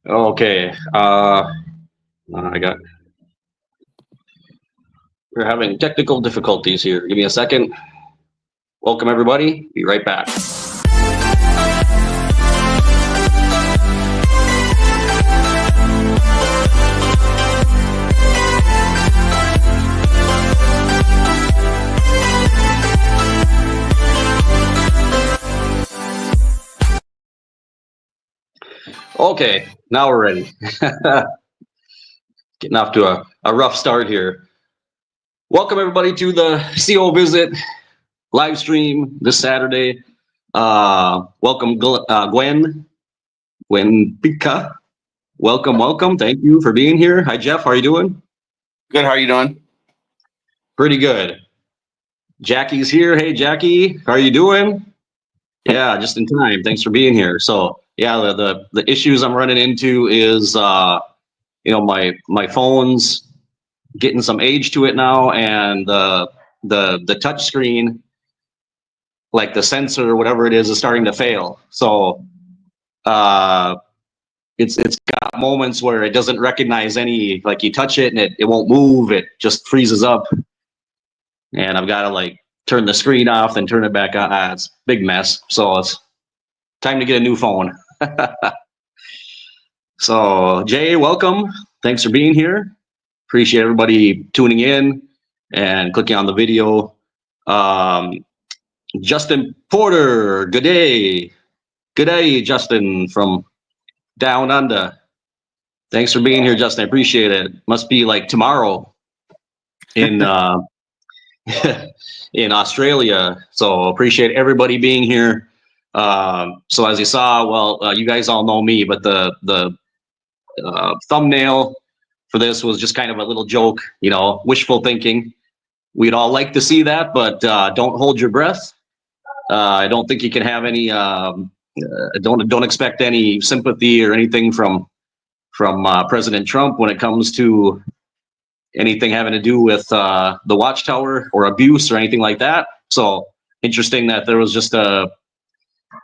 Okay. I got. We're having technical difficulties here. Give me a second. Welcome everybody. Be right back. Okay, now we're ready. Getting off to a rough start here. Welcome everybody to the CO Visit live stream this Saturday. Welcome Gwen Pika. Welcome. Thank you for being here. Hi Jeff, how are you doing? Good. How are you doing? Pretty good. Jackie's here. Hey Jackie, how are you doing? Yeah, just in time. Thanks for being here. So yeah, the issues I'm running into is my phone's getting some age to it now, and the touch screen, like the sensor or whatever it is starting to fail. So it's got moments where it doesn't recognize any, like you touch it and it won't move, it just freezes up. And I've got to like turn the screen off, then turn it back on. It's a big mess. So it's time to get a new phone. So Jay, welcome. Thanks for being here. Appreciate everybody tuning in and clicking on the video. Justin Porter, good day. Good day, Justin from down under. Thanks for being here, Justin. I appreciate it. Must be like tomorrow in in Australia. So appreciate everybody being here. So as you saw, well, you guys all know me, but the thumbnail for this was just kind of a little joke, wishful thinking. We'd all like to see that, but don't hold your breath. I don't think you can have any. Don't expect any sympathy or anything from President Trump when it comes to anything having to do with the Watchtower or abuse or anything like that. So interesting that there was just a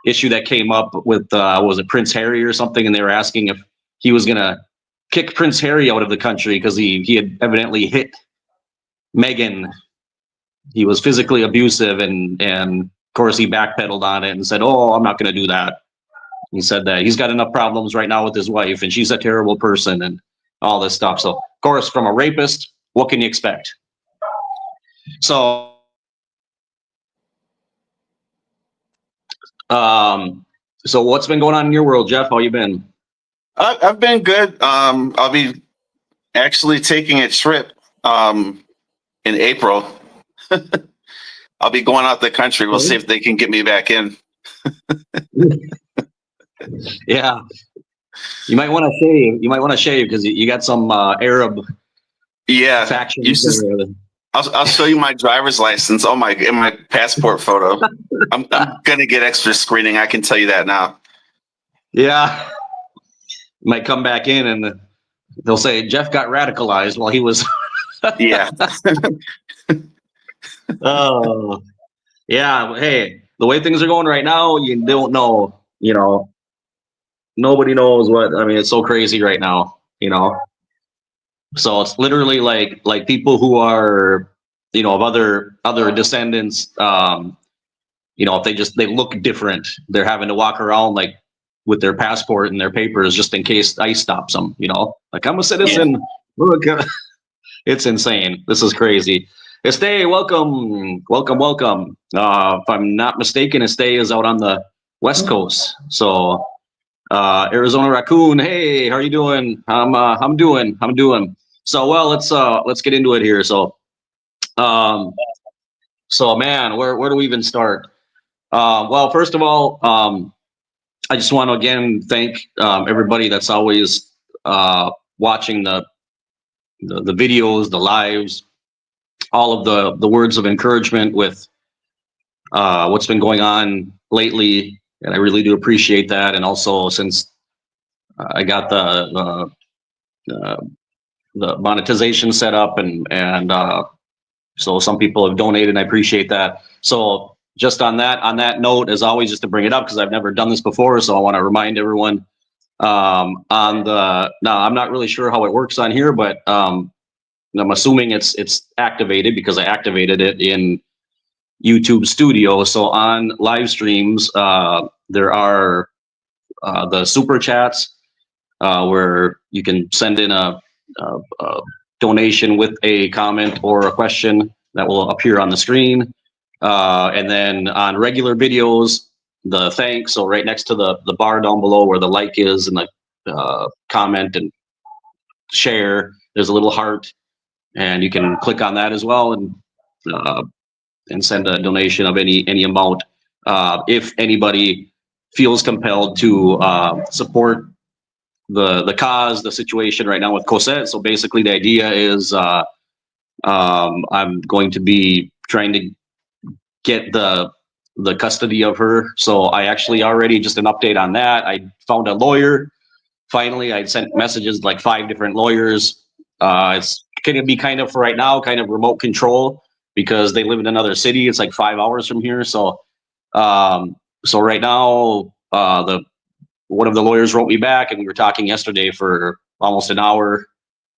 issue that came up with was it Prince Harry or something, and they were asking if he was gonna kick Prince Harry out of the country because he had evidently hit Meghan. He was physically abusive, and of course he backpedaled on it and said, "Oh, I'm not going to do that." He said that he's got enough problems right now with his wife, and she's a terrible person, and all this stuff. So, of course, from a rapist, what can you expect? So, so what's been going on in your world, Jeff? How you been? I've been good. I'll be actually taking a trip in April. I'll be going out the country. We'll see if they can get me back in. Yeah, you might want to shave. You might want to shave because you got some Arab. Yeah, factions. I'll show you my driver's license. In my passport photo. I'm gonna get extra screening. I can tell you that now. Yeah, might come back in and they'll say Jeff got radicalized while he was. Yeah. Oh, yeah. Hey, the way things are going right now, you don't know. Nobody knows what. I mean, it's so crazy right now. So it's literally like people who are, of other descendants. If they look different, they're having to walk around like with their passport and their papers just in case ICE stops them. Like I'm a citizen. Yeah. Look, it's insane. This is crazy. Estee, welcome. If I'm not mistaken, Estee is out on the West Coast. So Arizona Raccoon, hey, how are you doing? I'm doing. So well, let's get into it here. So man, where do we even start? Well, first of all, I just want to again thank everybody that's always watching the videos, the lives, all of the words of encouragement with what's been going on lately, and I really do appreciate that. And also, since I got the monetization set up, and so some people have donated, and I appreciate that. So just on that note, as always, just to bring it up because I've never done this before, so I want to remind everyone On the now, I'm not really sure how it works on here, but I'm assuming it's activated because I activated it in YouTube Studio. So on live streams, there are the super chats where you can send in a donation with a comment or a question that will appear on the screen. And then on regular videos, the thanks. So right next to the bar down below where the like is and the comment and share, there's a little heart, and you can click on that as well and send a donation of any amount. If anybody feels compelled to support the cause, the situation right now with Cosette. So basically, the idea is I'm going to be trying to get the custody of her. So I actually already, just an update on that, I found a lawyer. Finally, I sent messages like 5 different lawyers. It's going to be kind of, for right now, kind of remote control because they live in another city. It's like 5 hours from here. So right now, the one of the lawyers wrote me back, and we were talking yesterday for almost an hour,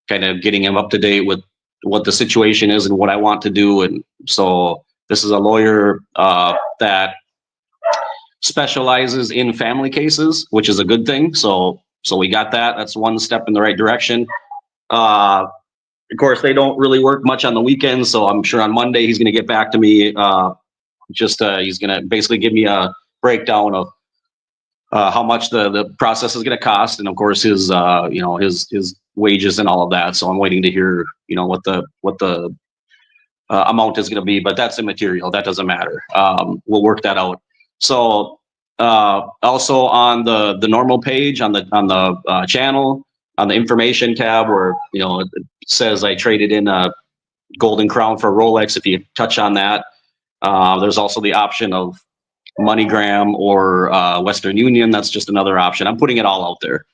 kind of getting him up to date with what the situation is and what I want to do. And so this is a lawyer that specializes in family cases, which is a good thing. So we got that. That's one step in the right direction. Of course, they don't really work much on the weekends, so I'm sure on Monday he's going to get back to me. He's going to basically give me a breakdown of how much the process is going to cost, and of course his his wages and all of that. So I'm waiting to hear what the amount is going to be, but that's immaterial. That doesn't matter. We'll work that out. So also on the normal page on the channel, on the information tab where it says I traded in a golden crown for a Rolex. If you touch on that, there's also the option of MoneyGram or Western Union. That's just another option. I'm putting it all out there.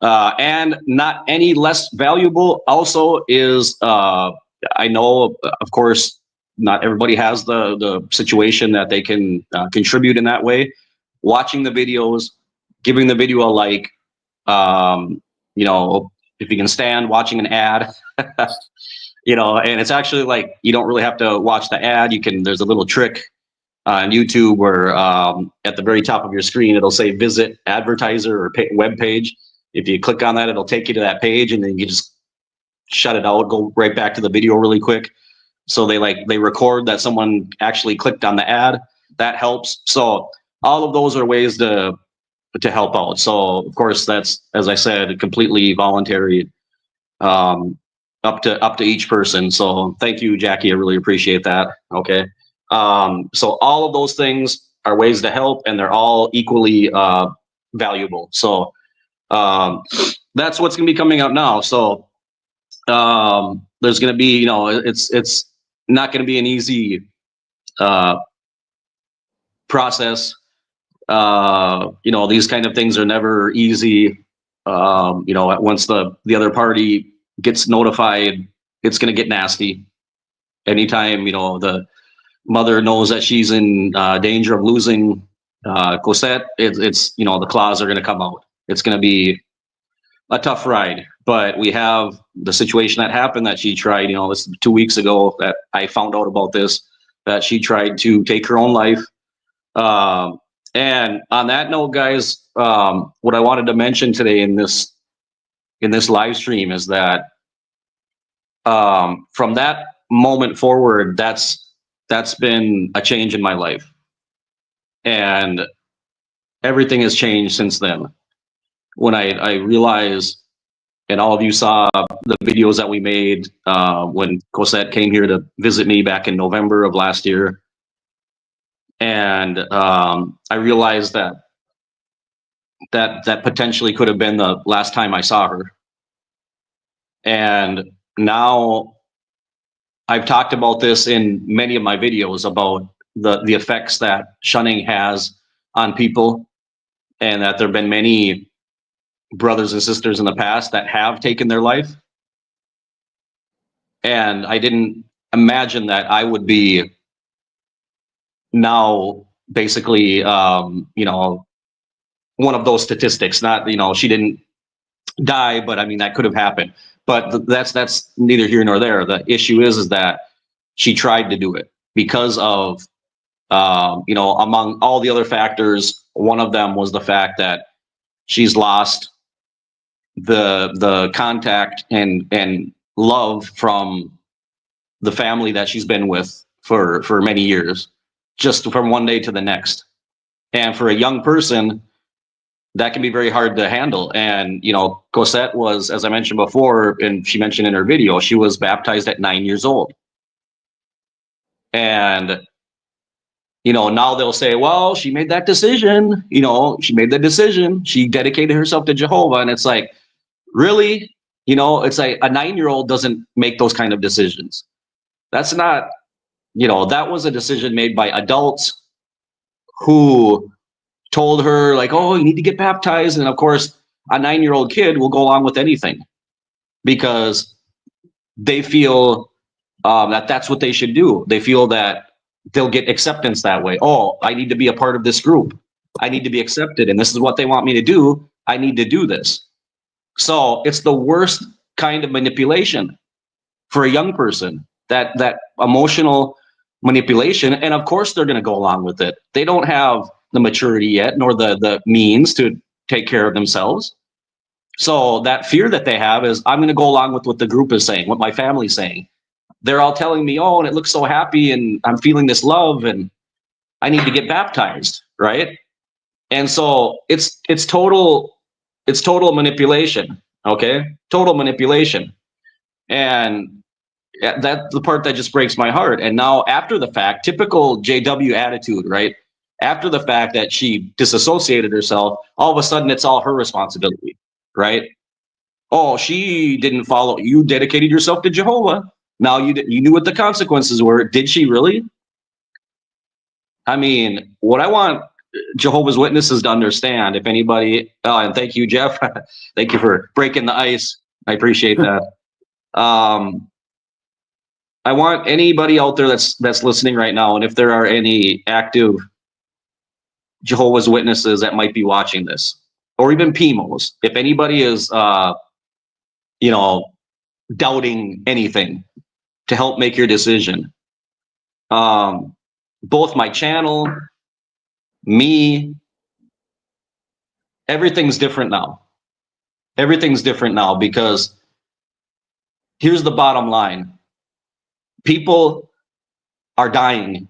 And not any less valuable also is, I know, of course, not everybody has the situation that they can contribute in that way. Watching the videos, giving the video a like, if you can stand watching an ad, and it's actually like, you don't really have to watch the ad. There's a little trick on YouTube where at the very top of your screen, it'll say visit advertiser or web page. If you click on that, it'll take you to that page, and then you just shut it out, go right back to the video really quick. So they record that someone actually clicked on the ad. That helps. So all of those are ways to help out. So of course, that's, as I said, completely voluntary, up to each person. So thank you, Jackie. I really appreciate that. Okay. So all of those things are ways to help, and they're all equally valuable. So that's what's going to be coming out now. So there's going to be, it's not going to be an easy process. These kind of things are never easy. Once the other party gets notified, it's going to get nasty. Anytime, the mother knows that she's in danger of losing Cosette, it's the claws are going to come out. It's going to be a tough ride. But we have the situation that happened that she tried, this 2 weeks ago that I found out about this, that she tried to take her own life. And on that note, guys, what I wanted to mention today in this live stream is that from that moment forward, that's been a change in my life, and everything has changed since then. When I realized, and all of you saw the videos that we made when Cosette came here to visit me back in November of last year, and I realized that potentially could have been the last time I saw her. And now I've talked about this in many of my videos about the effects that shunning has on people, and that there have been many brothers and sisters in the past that have taken their life. And I didn't imagine that I would be now basically, one of those statistics. Not, she didn't die, but I mean, that could have happened. But that's neither here nor there. The issue is that she tried to do it because of, among all the other factors, one of them was the fact that she's lost the contact and love from the family that she's been with for many years, just from one day to the next. And for a young person, that can be very hard to handle. And, Cosette was, as I mentioned before, and she mentioned in her video, she was baptized at 9 years old. And, now they'll say, well, she made that decision. She made the decision. She dedicated herself to Jehovah. And it's like, really? It's like a 9-year-old doesn't make those kind of decisions. That's not, that was a decision made by adults who told her, like, oh, you need to get baptized. And of course, a 9-year-old kid will go along with anything because they feel that that's what they should do. They feel that they'll get acceptance that way. Oh, I need to be a part of this group. I need to be accepted. And this is what they want me to do. I need to do this. So it's the worst kind of manipulation for a young person, that emotional manipulation. And of course, they're going to go along with it. They don't have the maturity yet, nor the means to take care of themselves. So that fear that they have is, I'm going to go along with what the group is saying, what my family's saying. They're all telling me, oh, and it looks so happy, and I'm feeling this love, and I need to get baptized, right? And so it's total manipulation, okay? Total manipulation. And that's the part that just breaks my heart. And now after the fact, typical JW attitude, right? After the fact that she disassociated herself, all of a sudden it's all her responsibility, right? Oh, she didn't follow. You dedicated yourself to Jehovah. Now you knew what the consequences were. Did she really? I mean, what I want Jehovah's Witnesses to understand, if anybody, and thank you, Jeff. Thank you for breaking the ice. I appreciate that. I want anybody out there that's listening right now, and if there are any active Jehovah's Witnesses that might be watching this, or even PMOs, if anybody is, doubting anything, to help make your decision. Both my channel, me, everything's different now. Everything's different now because here's the bottom line. People are dying.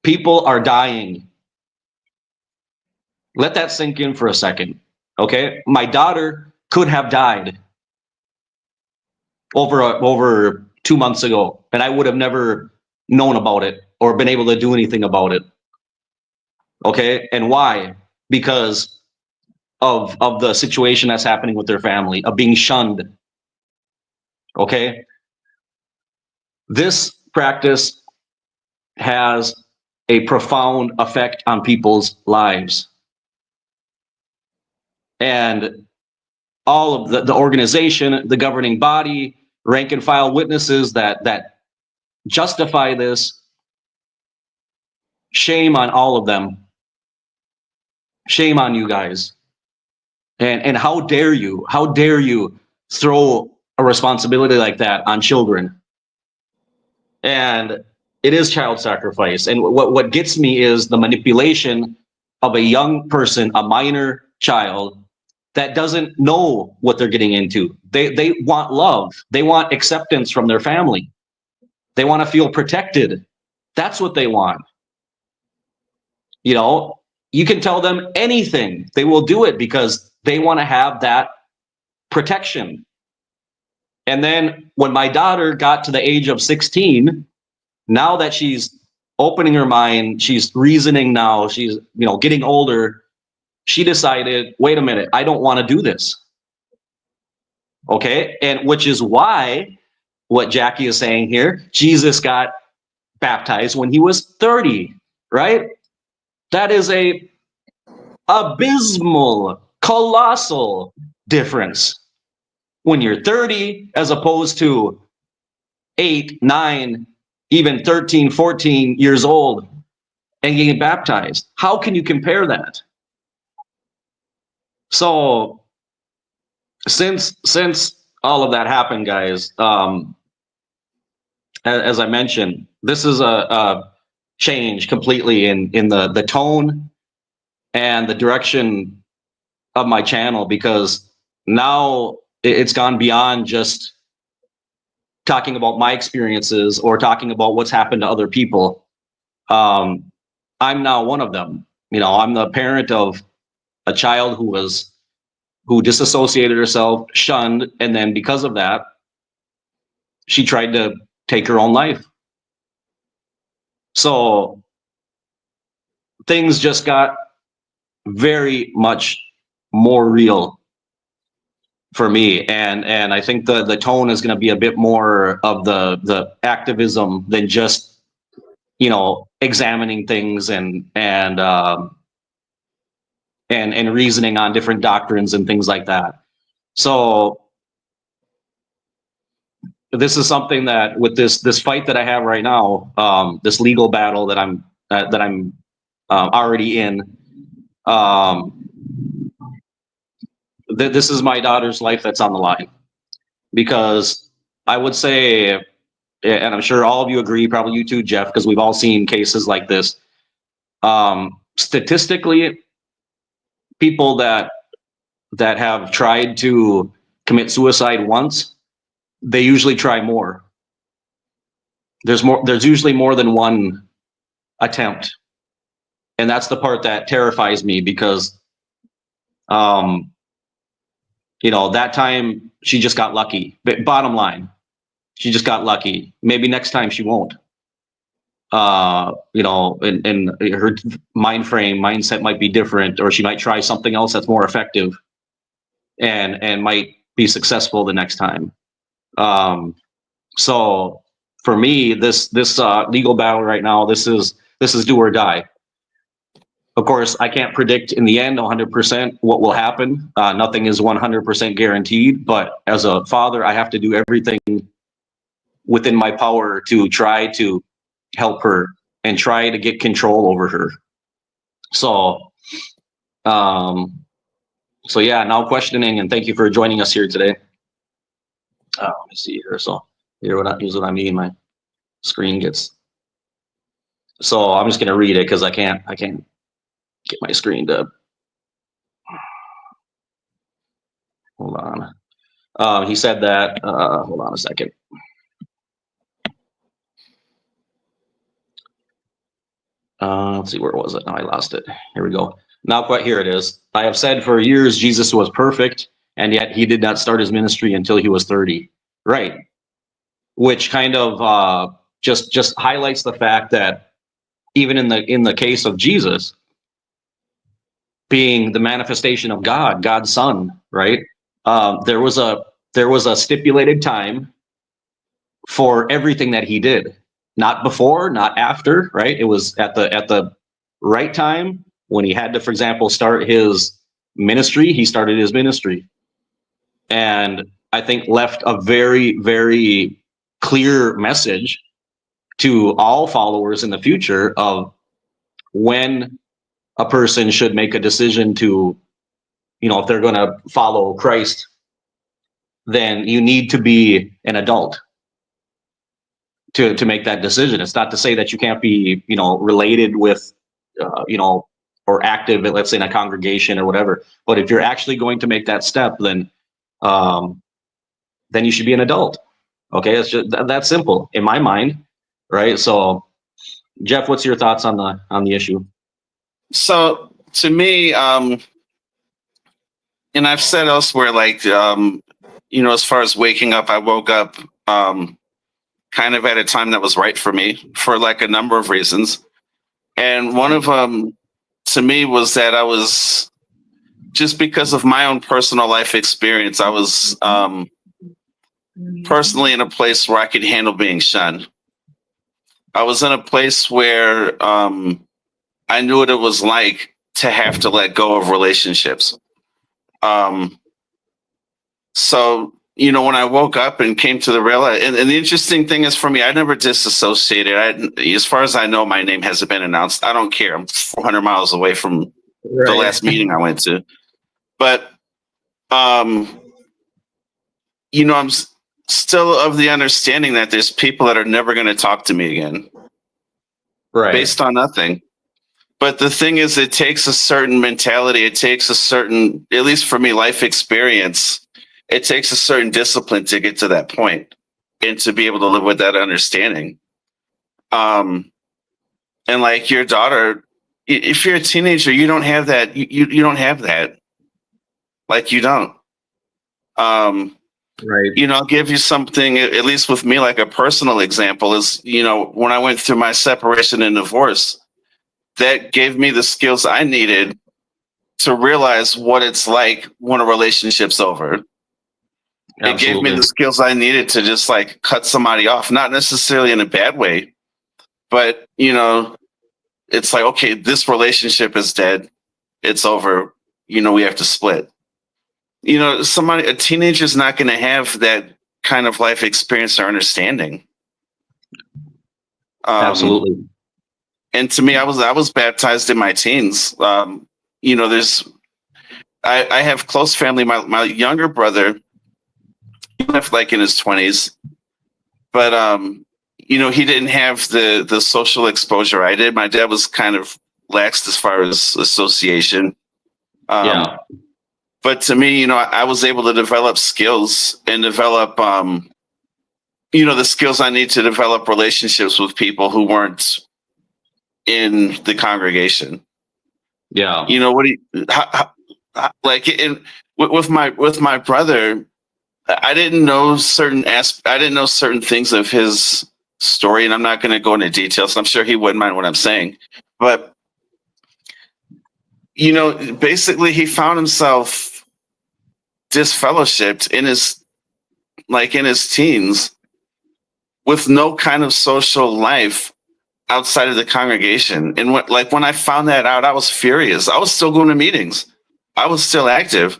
People are dying. Let that sink in for a second, okay? My daughter could have died over 2 months ago, and I would have never known about it or been able to do anything about it. Okay, and why? Because of the situation that's happening with their family, of being shunned. Okay, this practice has a profound effect on people's lives, and all of the organization, the governing body, rank and file witnesses that justify this, shame on all of them. Shame on you guys. And how dare you throw a responsibility like that on children? And it is child sacrifice. And what gets me is the manipulation of a young person, a minor child, that doesn't know what they're getting into. They want love. They want acceptance from their family. They want to feel protected. That's what they want. You can tell them anything. They will do it because they want to have that protection. And then when my daughter got to the age of 16, now that she's opening her mind, she's reasoning now, she's getting older, she decided, wait a minute, I don't want to do this. Okay, and which is why what Jackie is saying here, Jesus got baptized when he was 30, right? That is a abysmal, colossal difference when you're 30 as opposed to 8, 9, even 13, 14 years old and getting baptized. How can you compare that? So since all of that happened, guys, as I mentioned, this is a change completely in the tone and the direction of my channel, because now it's gone beyond just talking about my experiences or talking about what's happened to other people. I'm now one of them. I'm the parent of a child who disassociated herself, shunned, and then because of that, she tried to take her own life. So things just got very much more real for me, and I think the tone is going to be a bit more of the activism than just examining things and reasoning on different doctrines and things like that. So this is something that, with this fight that I have right now, this legal battle that I'm already in, this is my daughter's life that's on the line, because I would say, and I'm sure all of you agree, probably you too, Jeff, because we've all seen cases like this. Statistically, people that have tried to commit suicide once, they usually try more. There's usually more than one attempt, and that's the part that terrifies me, because that time she just got lucky. But bottom line, she just got lucky. Maybe next time she won't. And her mindset might be different, or she might try something else that's more effective and might be successful the next time. So for me, this legal battle right now, this is do or die. Of course, I can't predict in the end 100% what will happen. Nothing is 100% guaranteed, but as a father, I have to do everything within my power to try to help her and try to get control over her. So, yeah, now questioning, and thank you for joining us here today. Let me see here. So here's what I mean. My screen gets. So I'm just gonna read it because I can't get my screen to. Hold on. He said that. Hold on a second. Let's see, where was it? Now I lost it. Here we go. Now, quite here it is. I have said for years Jesus was perfect, and yet he did not start his ministry until he was 30. Right. Which kind of just highlights the fact that even in the case of Jesus being the manifestation of God, God's Son, right? There was a stipulated time for everything that he did. Not before, not after, right? It was at the right time when he had to, for example, start his ministry. He started his ministry, and I think left a very, very clear message to all followers in the future of when a person should make a decision to, if they're going to follow Christ, then you need to be an adult to make that decision. It's not to say that you can't be, related with, or active, let's say in a congregation or whatever. But if you're actually going to make that step, then you should be an adult. Okay, it's just that simple in my mind, right? So, Jeff, what's your thoughts on the issue? So to me, and I've said elsewhere, like as far as waking up, I woke up kind of at a time that was right for me for like a number of reasons. And one of them to me was that I was, just because of my own personal life experience, I was personally in a place where I could handle being shunned. I was in a place where I knew what it was like to have to let go of relationships. So, when I woke up and came to the realization, and the interesting thing is for me, I never disassociated. As far as I know, my name hasn't been announced. I don't care. I'm 400 miles away from the last meeting I went to. But I'm still of the understanding that there's people that are never going to talk to me again Right. based on nothing. But the thing is, it takes a certain mentality. It takes a certain, at least for me, life experience. It takes a certain discipline to get to that point and to be able to live with that understanding. And like your daughter, if you're a teenager, you don't have that. You don't have that. Like you don't. Right. I'll give you something, at least with me, like a personal example is, when I went through my separation and divorce, that gave me the skills I needed to realize what it's like when a relationship's over. Absolutely. It gave me the skills I needed to just like cut somebody off, not necessarily in a bad way, but it's like, okay, this relationship is dead. It's over. We have to split. A teenager's not going to have that kind of life experience or understanding. Absolutely. And to me, I was baptized in my teens. I have close family. My younger brother, he left like in his 20s, but he didn't have the social exposure I did. My dad was kind of lax as far as association. Yeah. But to me, I was able to develop skills and develop, the skills I need to develop relationships with people who weren't in the congregation. Yeah. What do you, like with my brother, I didn't know certain things of his story, and I'm not going to go into details. I'm sure he wouldn't mind what I'm saying, but basically he found himself disfellowshipped in his teens with no kind of social life outside of the congregation. And when I found that out, I was furious. I was still going to meetings. I was still active.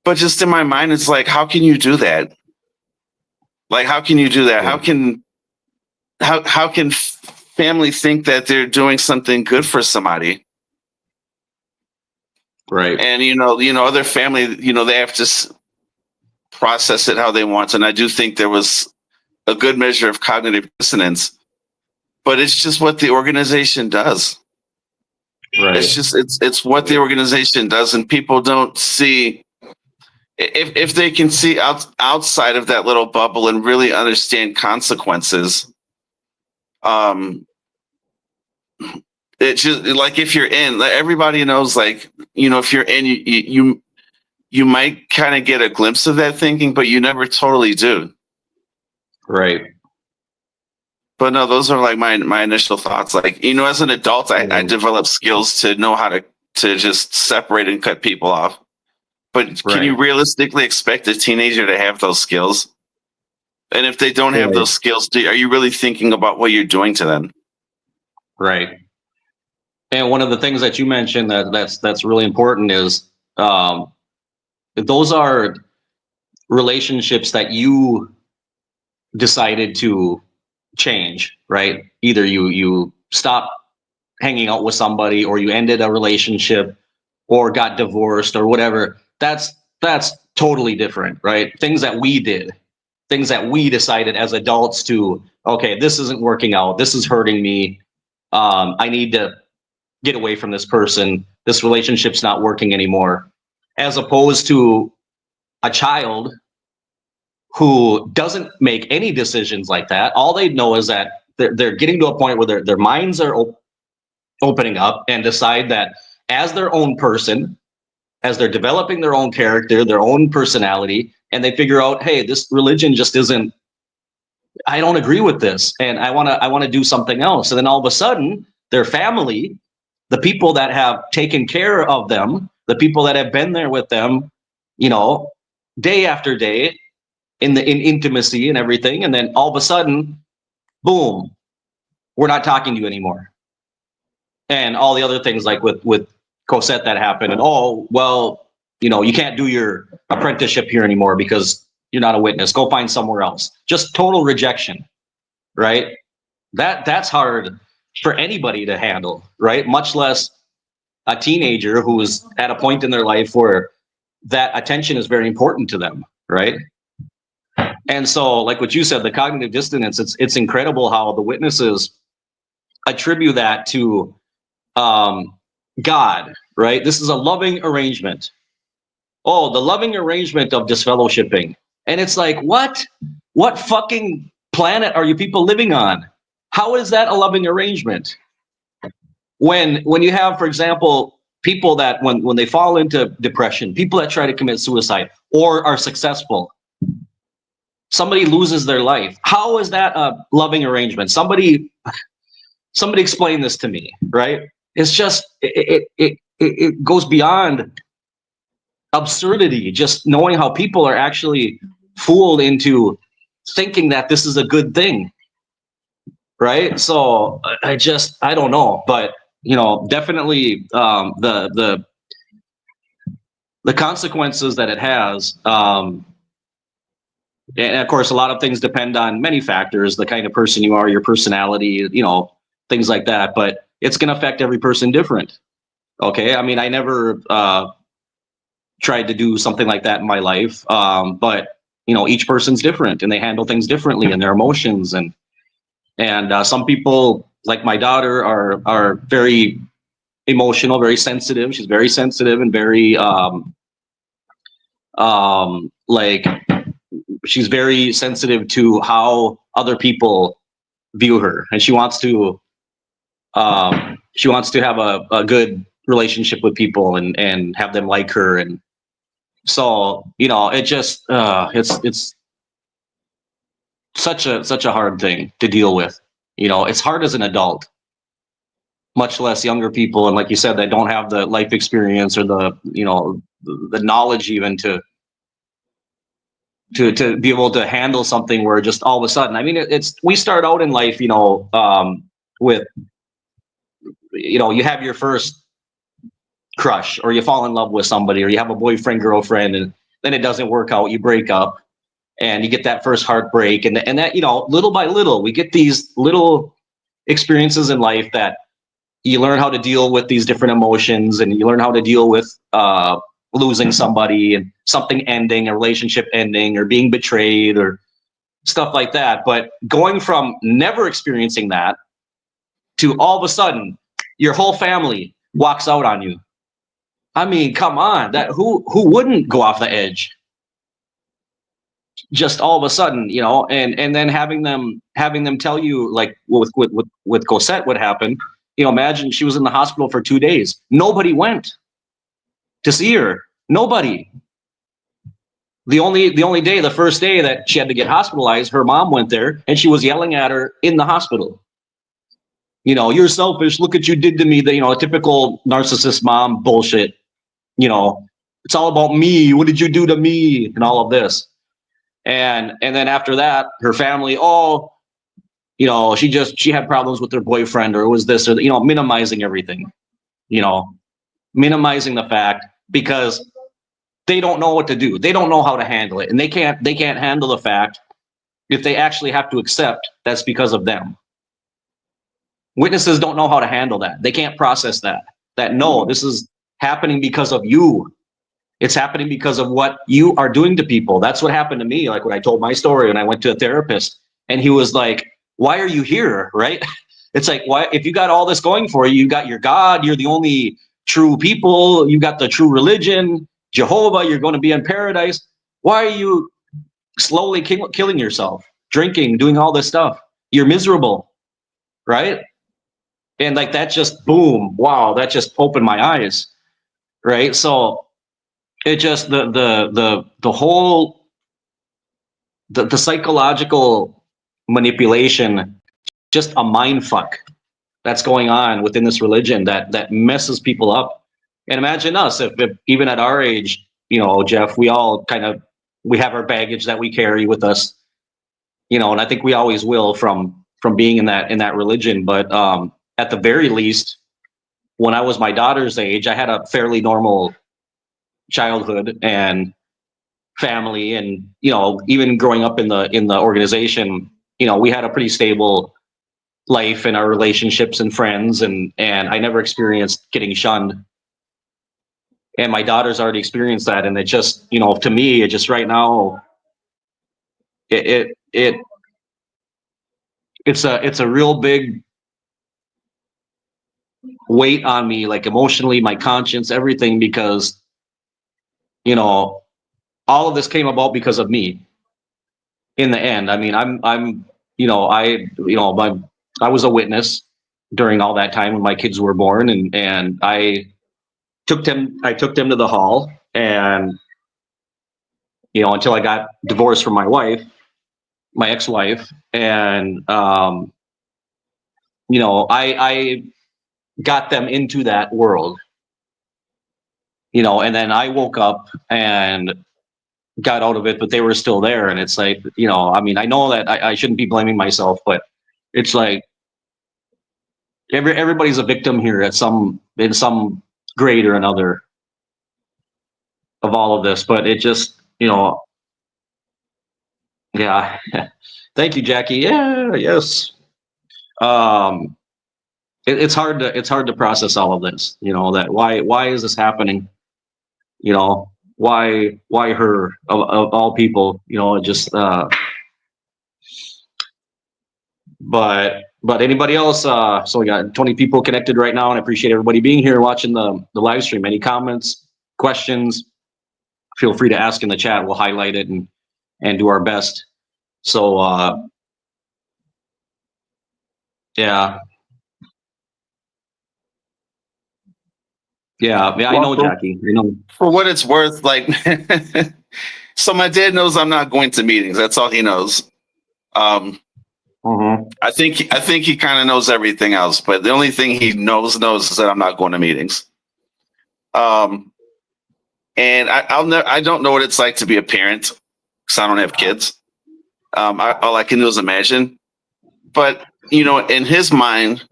But just in my mind, it's like, how can you do that? Like, how can you do that? How can family think that they're doing something good for somebody? Right. And other family, they have to process it how they want. And I do think there was a good measure of cognitive dissonance, but it's just what the organization does. Right. It's what the organization does, and people don't see. If they can see outside of that little bubble and really understand consequences, it's just like if you're in, like everybody knows, like if you're in, you might kind of get a glimpse of that thinking, but you never totally do. Right. But no, those are like my initial thoughts. Like, as an adult, I developed skills to know how to just separate and cut people off. But can you realistically expect a teenager to have those skills? And if they don't have those skills, are you really thinking about what you're doing to them? Right. And one of the things that you mentioned that's really important is those are relationships that you decided to change, right? Either you stop hanging out with somebody, or you ended a relationship, or got divorced, or whatever. That's totally different, right? Things that we did, things that we decided as adults to, okay, this isn't working out, this is hurting me, I need to get away from this person, this relationship's not working anymore, as opposed to a child who doesn't make any decisions like that. All they know is that they're getting to a point where their minds are opening up and decide that as their own person, as they're developing their own character, their own personality, and they figure out, hey, this religion just isn't, I don't agree with this, and I want to do something else. And then all of a sudden, their family, the people that have taken care of them, the people that have been there with them, day after day, in intimacy and everything, and then all of a sudden, boom, we're not talking to you anymore. And all the other things like with Cosette that happened, and you can't do your apprenticeship here anymore because you're not a witness. Go find somewhere else. Just total rejection, right? That's hard for anybody to handle, right? Much less a teenager who is at a point in their life where that attention is very important to them, right? And so, like what you said, the cognitive dissonance, it's incredible how the witnesses attribute that to God, right? This is a loving arrangement. Oh, the loving arrangement of disfellowshipping. And it's like, what? What fucking planet are you people living on? How is that a loving arrangement? When you have, for example, people that when they fall into depression, people that try to commit suicide or are successful, somebody loses their life. How is that a loving arrangement? Somebody explain this to me, right? It's just it goes beyond absurdity, just knowing how people are actually fooled into thinking that this is a good thing, right? So I don't know, but definitely the consequences that it has, and of course a lot of things depend on many factors, the kind of person you are, your personality, things like that, but it's going to affect every person different. Okay, I mean, I never tried to do something like that in my life, but each person's different and they handle things differently and their emotions, and some people, like my daughter, are very emotional, very sensitive. She's very sensitive and very like, she's very sensitive to how other people view her, and she wants to have a good relationship with people and have them like her. And so it just it's such a hard thing to deal with. It's hard as an adult, much less younger people, and like you said, that don't have the life experience or the knowledge even to be able to handle something where just all of a sudden, I mean, it's we start out in life, with you have your first crush, or you fall in love with somebody, or you have a boyfriend, girlfriend, and then it doesn't work out, you break up, and you get that first heartbreak, and that little by little we get these little experiences in life that you learn how to deal with these different emotions, and you learn how to deal with losing somebody, and something ending, a relationship ending, or being betrayed, or stuff like that. But going from never experiencing that to all of a sudden your whole family walks out on you, I mean, come on, that who wouldn't go off the edge? Just all of a sudden, and then having them tell you, like with Cosette, what happened. Imagine she was in the hospital for 2 days. Nobody went to see her. Nobody. The only day, the first day that she had to get hospitalized, her mom went there and she was yelling at her in the hospital. You're selfish. Look what you did to me. A typical narcissist mom bullshit. It's all about me. What did you do to me? And all of this. And then after that, her family, she had problems with her boyfriend, or it was this, or minimizing everything, minimizing the fact, because they don't know what to do. They don't know how to handle it, and they can't handle the fact if they actually have to accept that's because of them. Witnesses don't know how to handle that. They can't process that no, this is happening because of you. It's happening because of what you are doing to people. That's what happened to me. Like when I told my story and I went to a therapist, and he was like, why are you here? Right? It's like, why, if you got all this going for you, you got your God, you're the only true people, you got the true religion, Jehovah, you're going to be in paradise. Why are you slowly killing yourself, drinking, doing all this stuff? You're miserable, right? And like that just boom, wow, that just opened my eyes, right? So it just the whole the psychological manipulation, just a mind fuck that's going on within this religion that messes people up. And imagine us, if even at our age, Jeff, we all we have our baggage that we carry with us, and I think we always will from being in that religion. But at the very least, when I was my daughter's age, I had a fairly normal childhood and family, and even growing up in the organization, we had a pretty stable life in our relationships and friends, and I never experienced getting shunned. And my daughter's already experienced that. And it just, you know, to me, it just right now, it's a real big weight on me, like emotionally, my conscience, everything, because, you know, all of this came about because of me in the end. I mean, you know, I was a witness during all that time when my kids were born, and I took them to the hall, and, you know, until I got divorced from my wife, my ex-wife, and, you know, I got them into that world, you know, and then I woke up and got out of it, but they were still there. And it's like, you know, I mean, I know that I shouldn't be blaming myself, but it's like everybody's a victim here at in some grade or another of all of this. But it just, you know, yeah. Thank you, Jackie. Yeah, yes. Um, it's hard to process all of this, you know, that why is this happening? You know, why her of all people, you know, it just but anybody else, so we got 20 people connected right now, and I appreciate everybody being here watching the live stream. Any comments, questions, feel free to ask in the chat. We'll highlight it and do our best. So yeah. Yeah, I Well, know, Jackie. You know. for what it's worth, like, so my dad knows I'm not going to meetings. That's all he knows. I think he kind of knows everything else, but the only thing he knows is that I'm not going to meetings. And I don't know what it's like to be a parent because I don't have kids. All I can do is imagine. But, you know, in his mind,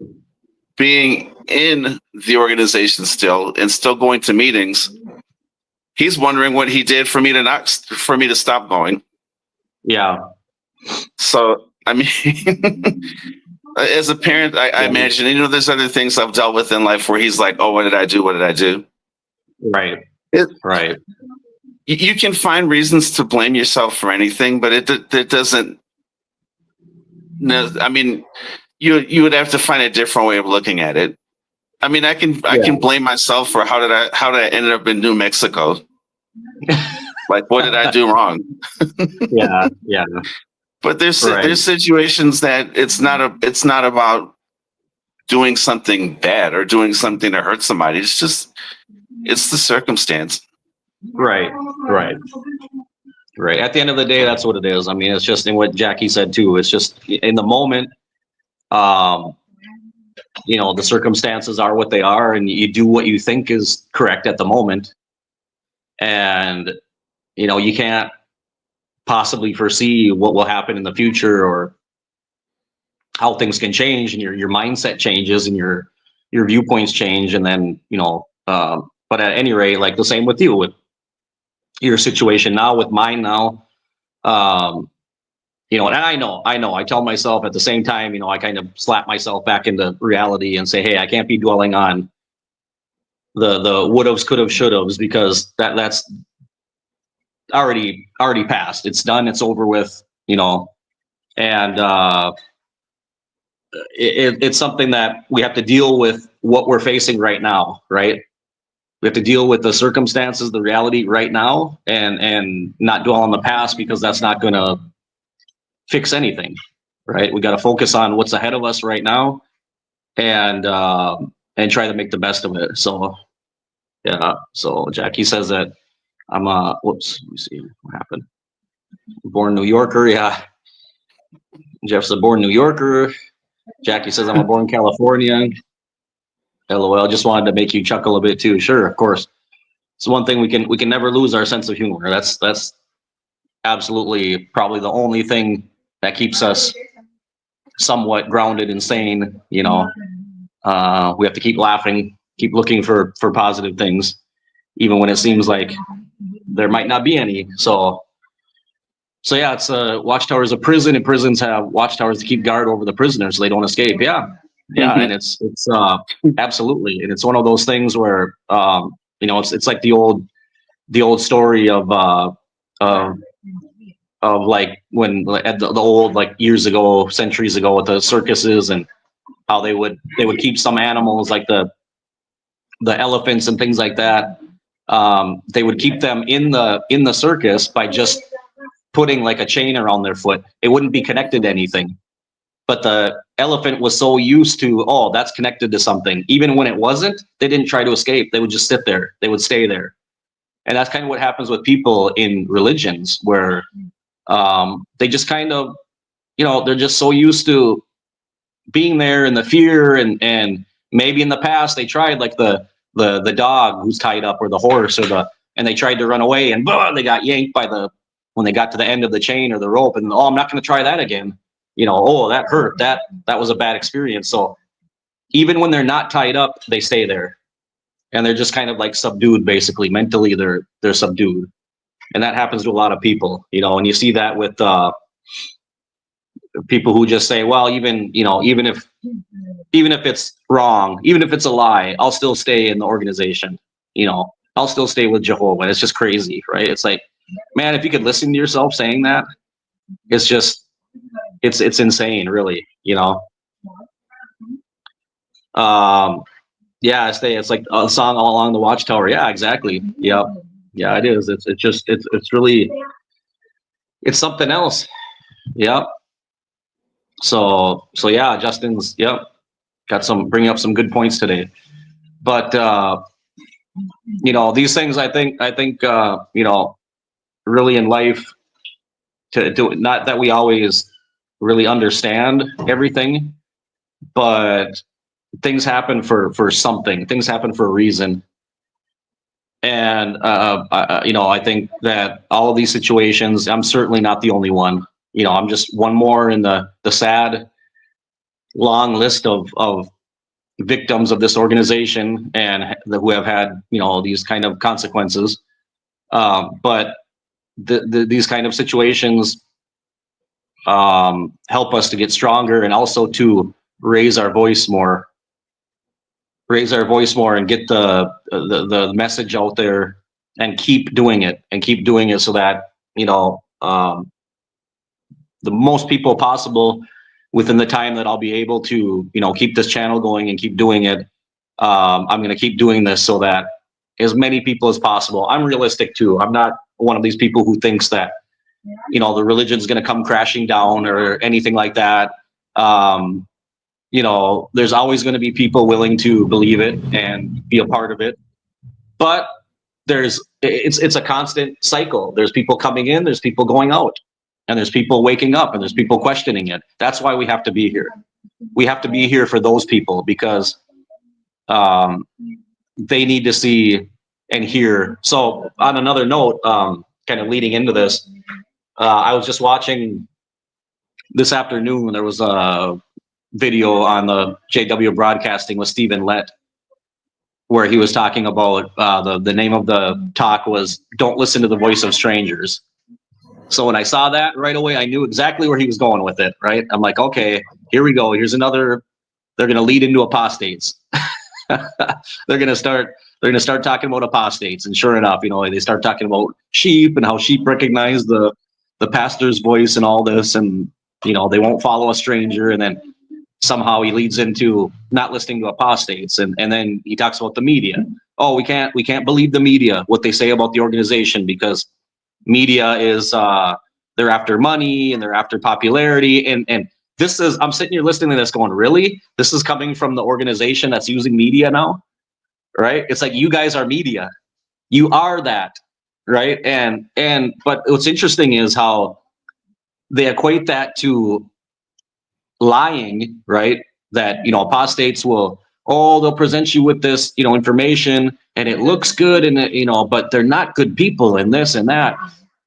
being in the organization still and still going to meetings, he's wondering what he did for me to stop going. Yeah. So, I mean, as a parent, I imagine, you know, there's other things I've dealt with in life where he's like, oh, what did I do? What did I do? Right. Right. You can find reasons to blame yourself for anything, but it doesn't. No, I mean, you would have to find a different way of looking at it. I mean, I can blame myself for how did I end up in New Mexico? Like, what did I do wrong? Yeah. But there's situations that it's not about doing something bad or doing something to hurt somebody. It's the circumstance. Right. At the end of the day, that's what it is. I mean, it's just in what Jackie said too. It's just in the moment. You know, the circumstances are what they are, and you do what you think is correct at the moment. And, you know, you can't possibly foresee what will happen in the future or how things can change, and your mindset changes and your viewpoints change. And then, you know, but at any rate, like the same with you, with your situation now, with mine now, you know, and I know, I tell myself at the same time, you know, I kind of slap myself back into reality and say, hey, I can't be dwelling on the would-haves, could-haves, should-haves, because that's already passed. It's done. It's over with, you know, and it's something that we have to deal with what we're facing right now, right? We have to deal with the circumstances, the reality right now, and not dwell on the past, because that's not going to fix anything, right? We got to focus on what's ahead of us right now, and try to make the best of it. So yeah. So Jackie says that I'm whoops, let me see what happened. Born New Yorker, yeah. Jeff's a born New Yorker. Jackie says I'm a born Californian. LOL. Just wanted to make you chuckle a bit too. Sure, of course. It's one thing we can never lose our sense of humor. That's absolutely probably the only thing that keeps us somewhat grounded and sane. You know, we have to keep laughing, keep looking for positive things, even when it seems like there might not be any. So yeah, it's Watchtower is a prison, and prisons have watchtowers to keep guard over the prisoners so they don't escape. Yeah, and it's absolutely, and it's one of those things where You know, it's like the old story of like when at the old, like years ago, centuries ago, with the circuses, and how they would keep some animals like the elephants and things like that. They would keep them in the circus by just putting like a chain around their foot. It wouldn't be connected to anything. But the elephant was so used to, oh, that's connected to something. Even when it wasn't, they didn't try to escape. They would just sit there. They would stay there. And that's kind of what happens with people in religions, where they just kind of, you know, they're just so used to being there in the fear, and maybe in the past they tried, like the dog who's tied up, or the horse, and they tried to run away, and they got yanked when they got to the end of the chain or the rope, and oh, I'm not going to try that again. You know, oh, that hurt. That was a bad experience. So even when they're not tied up, they stay there, and they're just kind of like subdued, basically mentally. They're subdued, and that happens to a lot of people. You know, and you see that with people who just say, well, even if it's wrong, even if it's a lie, I'll still stay in the organization. You know, I'll still stay with Jehovah. It's just crazy, right? It's like, man, if you could listen to yourself saying that, it's just. It's insane, really, you know. Yeah, it's like a song all along the Watchtower. Yeah, exactly. Yep. Yeah, it is. It's really, it's something else. Yep. So yeah, Justin's, yep, bringing up some good points today. But you know, these things, I think you know, really in life, to do, not that we always really understand everything, but things happen for something. Things happen for a reason. And you know, I think that all of these situations, I'm certainly not the only one. You know, I'm just one more in the sad, long list of victims of this organization, and who have had, you know, these kind of consequences. But these kind of situations help us to get stronger, and also to raise our voice more, and get the message out there, and keep doing it, so that, you know, the most people possible, within the time that I'll be able to, you know, keep this channel going and keep doing it. I'm going to keep doing this so that as many people as possible. I'm realistic too. I'm not one of these people who thinks that, you know, the religion's going to come crashing down or anything like that. You know, there's always going to be people willing to believe it and be a part of it, but it's a constant cycle. There's people coming in, there's people going out, and there's people waking up, and there's people questioning it. That's why we have to be here. We have to be here for those people, because they need to see and hear. So on another note, kind of leading into this, I was just watching this afternoon, there was a video on the JW Broadcasting with Stephen Lett, where he was talking about the name of the talk was "Don't Listen to the Voice of Strangers." So when I saw that, right away, I knew exactly where he was going with it, right? I'm like, okay, here we go. Here's another, they're going to lead into apostates. They're going to start talking about apostates. And sure enough, you know, they start talking about sheep, and how sheep recognize the pastor's voice and all this. And, you know, they won't follow a stranger. And then somehow he leads into not listening to apostates. And then he talks about the media. Oh, we can't believe the media, what they say about the organization, because media is they're after money, and they're after popularity. And this is, I'm sitting here listening to this going, really? This is coming from the organization that's using media now, right? It's like, you guys are media. You are that, right? But what's interesting is how they equate that to lying, right? That, you know, apostates will, oh, they'll present you with this, you know, information, and it looks good, and it, you know, but they're not good people, and this and that.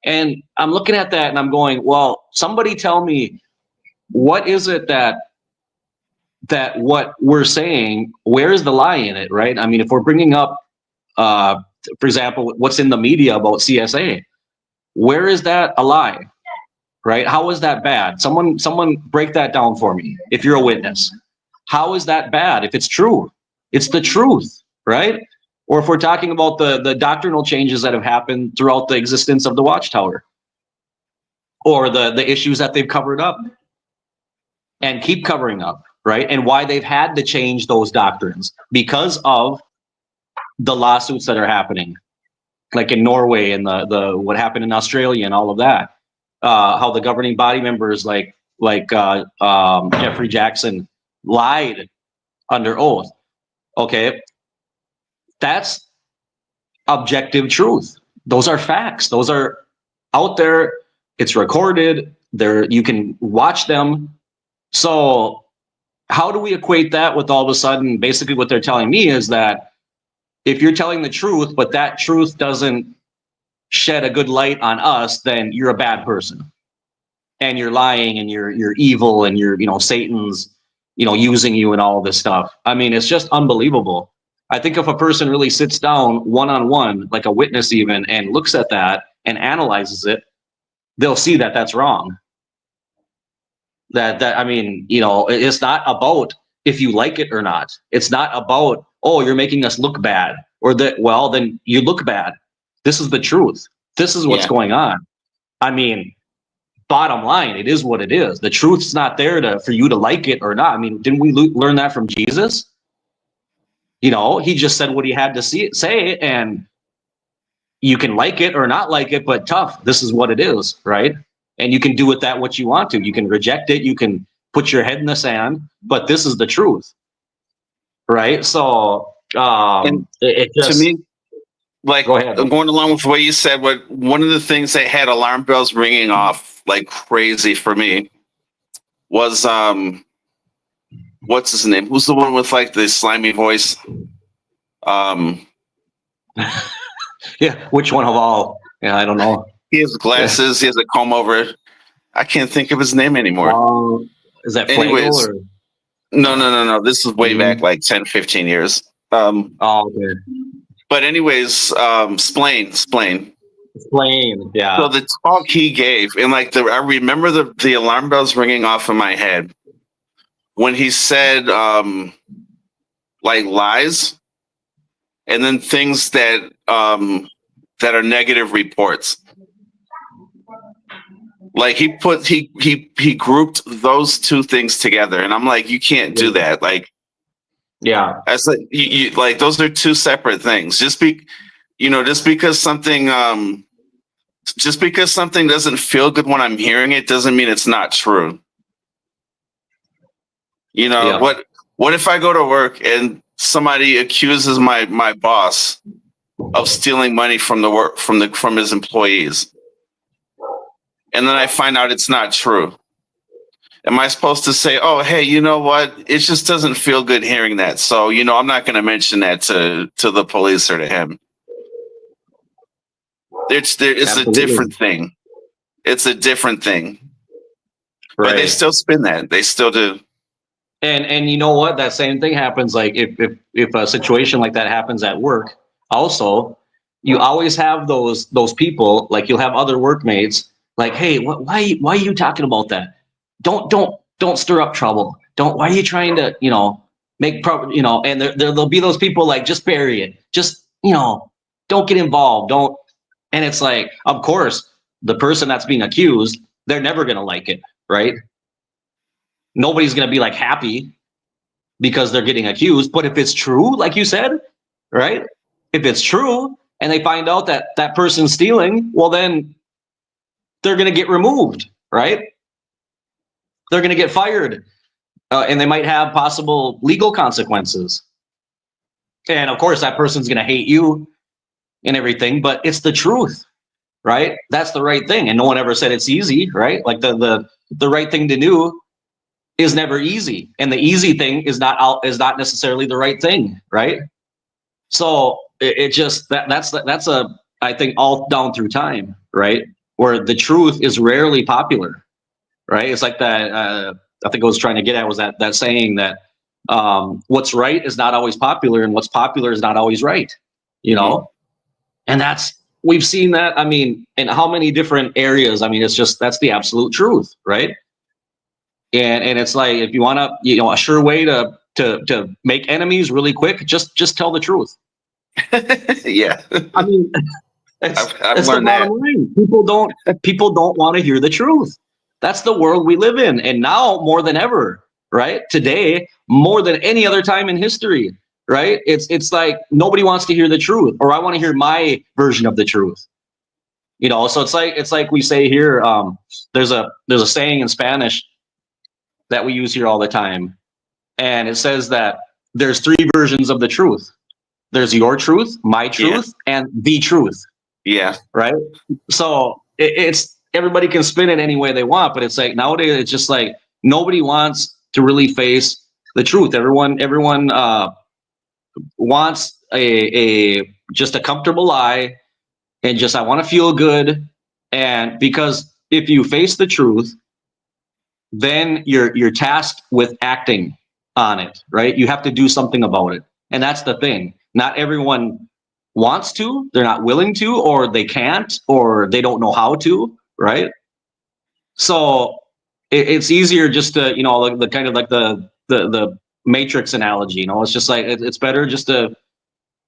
And I'm looking at that, and I'm going, well, somebody tell me, what is it that what we're saying, where's the lie in it, right? I mean, if we're bringing up, for example, what's in the media about CSA, where is that a lie, right? How is that bad? Someone break that down for me, if you're a witness. How is that bad if it's true? It's the truth, right? or if we're talking about the doctrinal changes that have happened throughout the existence of the Watchtower, or the issues that they've covered up and keep covering up, right? And why they've had to change those doctrines because of the lawsuits that are happening, like in Norway and the what happened in Australia and all of that. How the governing body members like Jeffrey Jackson lied under oath. Okay, that's objective truth. Those are facts. Those are out there. It's recorded. There, you can watch them. So how do we equate that with all of a sudden, basically what they're telling me is that if you're telling the truth, but that truth doesn't shed a good light on us, then you're a bad person. And you're lying and you're evil and you're, Satan's, using you and all of this stuff. I mean, it's just unbelievable. I think if a person really sits down one-on-one, like a witness even, and looks at that and analyzes it, they'll see that that's wrong. That I mean, it's not about if you like it or not. It's not about, oh, you're making us look bad, or that, well, then you look bad. This is the truth. This is what's going on. I mean, bottom line, it is what it is. The truth's not there for you to like it or not. I mean, didn't we learn that from Jesus? He just said what he had to say, and you can like it or not like it, but tough, this is what it is, right? And you can do with that what you want to. You can reject it, you can put your head in the sand, but this is the truth, right? So it just, to me, like, go ahead. going along with what you said, one of the things that had alarm bells ringing off like crazy for me was what's his name? Who's the one with like the slimy voice? Yeah, which one of all? Yeah, I don't know. He has glasses. He has a comb over it. I can't think of his name anymore. Is that Anyways, Flagle or? No. This is way back like 10, 15 years. Okay. But anyways, Splain. Yeah. So the talk he gave, and like I remember the alarm bells ringing off in my head when he said like lies, and then things that are negative reports. Like he grouped those two things together, and I'm like, you can't do that. Like, yeah, that's like you like those are two separate things. Just because something doesn't feel good when I'm hearing it doesn't mean it's not true. What if I go to work and somebody accuses my boss of stealing money from his employees, and then I find out it's not true? Am I supposed to say, oh, hey, you know what? It just doesn't feel good hearing that. So, I'm not going to mention that to the police or to him. It's a different thing. It's a different thing. Right. But they still spin that. They still do. And you know what? That same thing happens. Like if a situation like that happens at work, also, you always have those people, like you'll have other workmates like, hey, why are you talking about that? Don't stir up trouble. Why are you trying to, make trouble, and there'll be those people like, just bury it. Just, don't get involved. Don't. And it's like, of course, the person that's being accused, they're never going to like it, right? Nobody's going to be like happy because they're getting accused. But if it's true, like you said, right? If it's true and they find out that that person's stealing, well, then they're going to get removed, right? They're going to get fired, and they might have possible legal consequences. And of course, that person's going to hate you and everything, but it's the truth, right? That's the right thing. And no one ever said it's easy, right? Like the right thing to do is never easy, and the easy thing is not necessarily the right thing, right? So it just that's I think all down through time, right? Where the truth is rarely popular, right? It's like that. I think I was trying to get at was that saying that what's right is not always popular, and what's popular is not always right, Mm-hmm. And we've seen that. I mean, in how many different areas? I mean, that's the absolute truth, right? And it's like, if you want to, a sure way to make enemies really quick, just tell the truth. Yeah. I mean, I've that's the learned that. bottom line. People don't want to hear the truth. That's the world we live in. And now more than ever, right? Today, more than any other time in history, right? It's like nobody wants to hear the truth, or I want to hear my version of the truth. So it's like we say here, there's a saying in Spanish that we use here all the time. And it says that there's three versions of the truth. There's your truth, my Yeah. truth, and the truth. Yeah. Right. So it's everybody can spin it any way they want, but it's like nowadays it's just like nobody wants to really face the truth. Everyone wants a just a comfortable lie, and just I want to feel good. And because if you face the truth, then you're tasked with acting on it, right? You have to do something about it. And that's the thing. Not everyone wants to, they're not willing to, or they can't, or they don't know how to, right? So it's easier just to, like the kind of like the Matrix analogy, it's just like it's better just to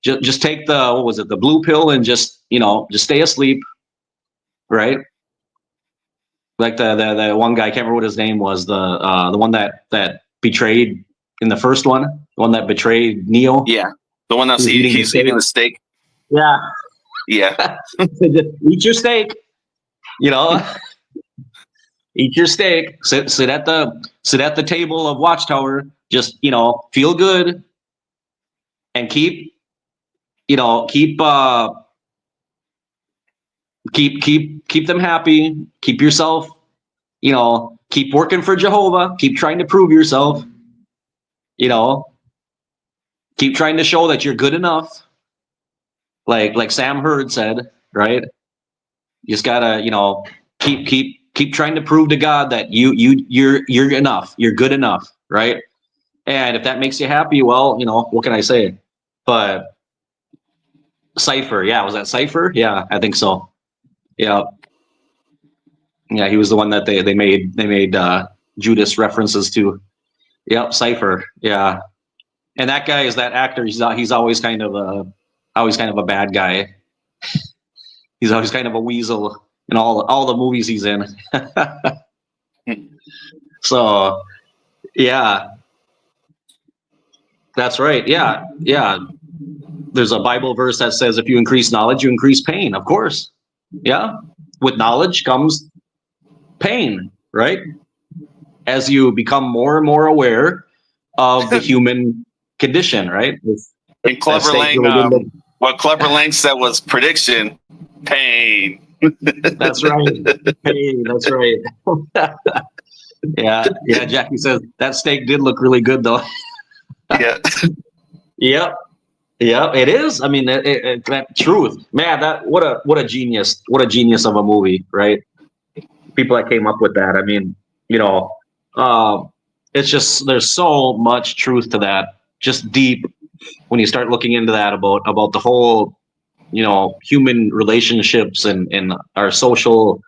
just take the what was it, the blue pill, and just just stay asleep, right? Like the one guy, I can't remember what his name was, the one that betrayed in the first one, the one that betrayed Neo. Yeah. The one that's he's eating the steak. Yeah. Yeah. Just eat your steak, eat your steak, sit at the table of Watchtower, just feel good, and keep you know keep them happy, keep yourself, keep working for Jehovah, keep trying to prove yourself, you know keep trying to show that you're good enough, like Sam Hurd said, right? You just gotta, keep trying to prove to God that you're enough, you're good enough, right? And if that makes you happy, well, what can I say? But Cypher, yeah, was that Cypher? Yeah, I think so. Yeah, yeah, he was the one that they made Judas references to. Yep, Cypher. Yeah, and that guy is that actor. He's always kind of a bad guy. He's always kind of a weasel in all the movies he's in. So yeah, that's right. Yeah, yeah. There's a Bible verse that says if you increase knowledge, you increase pain. Of course. Yeah. With knowledge comes pain, right? As you become more and more aware of the human condition, right? And Clever Lang, what Clever Lang said was prediction, pain. That's right. Pain. That's right. Yeah. Yeah. Jackie says that steak did look really good, though. Yeah. Yep. Yeah, it is. I mean, that truth, man. What a genius! What a genius of a movie, right? People that came up with that. I mean, uh, it's just there's so much truth to that. Just deep when you start looking into that about the whole, human relationships and our social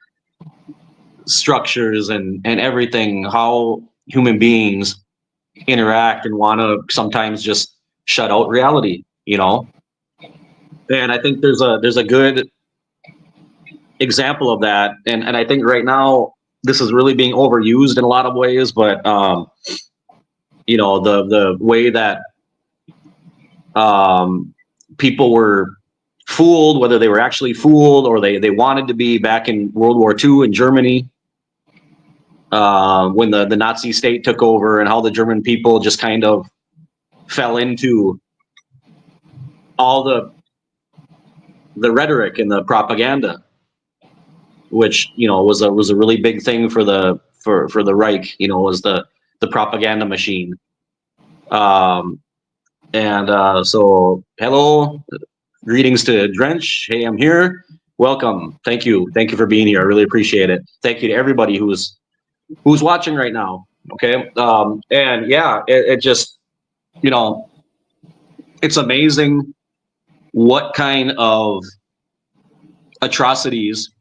structures and everything. How human beings interact and want to sometimes just shut out reality. And I think there's a good example of that, and I think right now this is really being overused in a lot of ways, but the way that people were fooled, whether they were actually fooled or they wanted to be, back in World War II in Germany, when the Nazi state took over, and how the German people just kind of fell into all the rhetoric and the propaganda, which was a really big thing for the Reich. Was the propaganda machine. So hello, greetings to Drench. Hey, I'm here. Welcome. Thank you for being here. I really appreciate it. Thank you to everybody who's watching right now. Okay. And yeah, it just it's amazing what kind of atrocities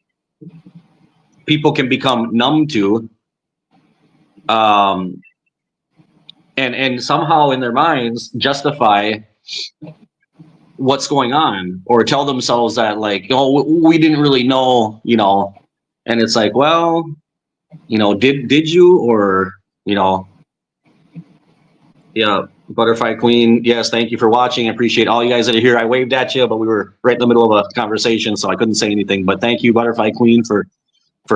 people can become numb to, and somehow in their minds justify what's going on, or tell themselves that like, oh, we didn't really know, and it's like, well, did you, or, yeah, Butterfly Queen. Yes, thank you for watching. I appreciate all you guys that are here. I waved at you, but we were right in the middle of a conversation, so I couldn't say anything. But thank you, Butterfly Queen, for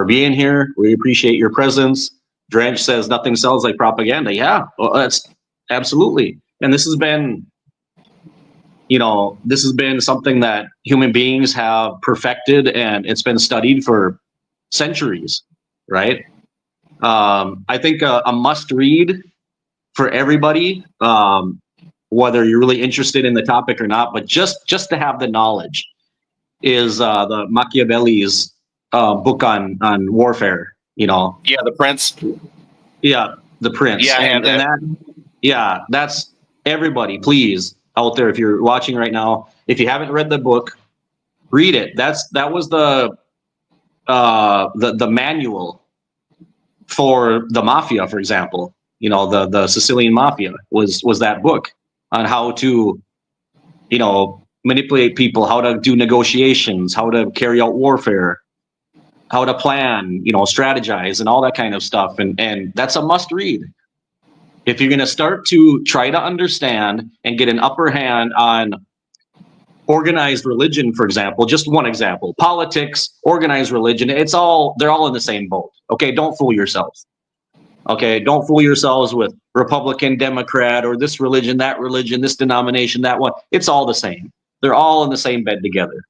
being here. We appreciate your presence. Drench says nothing sells like propaganda. Yeah, well, that's absolutely. And this has been, something that human beings have perfected, and it's been studied for centuries, right? I think a must read for everybody, whether you're really interested in the topic or not, but just to have the knowledge, is the Machiavelli's book on warfare. Yeah, The Prince. Yeah, The Prince. Yeah, I have that. And that's everybody. Please, out there, if you're watching right now, if you haven't read the book, read it. That was the manual for the mafia, for example. The Sicilian mafia was that book on how to, manipulate people, how to do negotiations, how to carry out warfare, how to plan, strategize, and all that kind of stuff. And that's a must read. If you're going to start to try to understand and get an upper hand on organized religion, for example, just one example, politics, organized religion, they're all in the same boat. Okay, don't fool yourself. Okay, don't fool yourselves with Republican, Democrat, or this religion, this denomination, that one. It's all the same. They're all in the same bed together.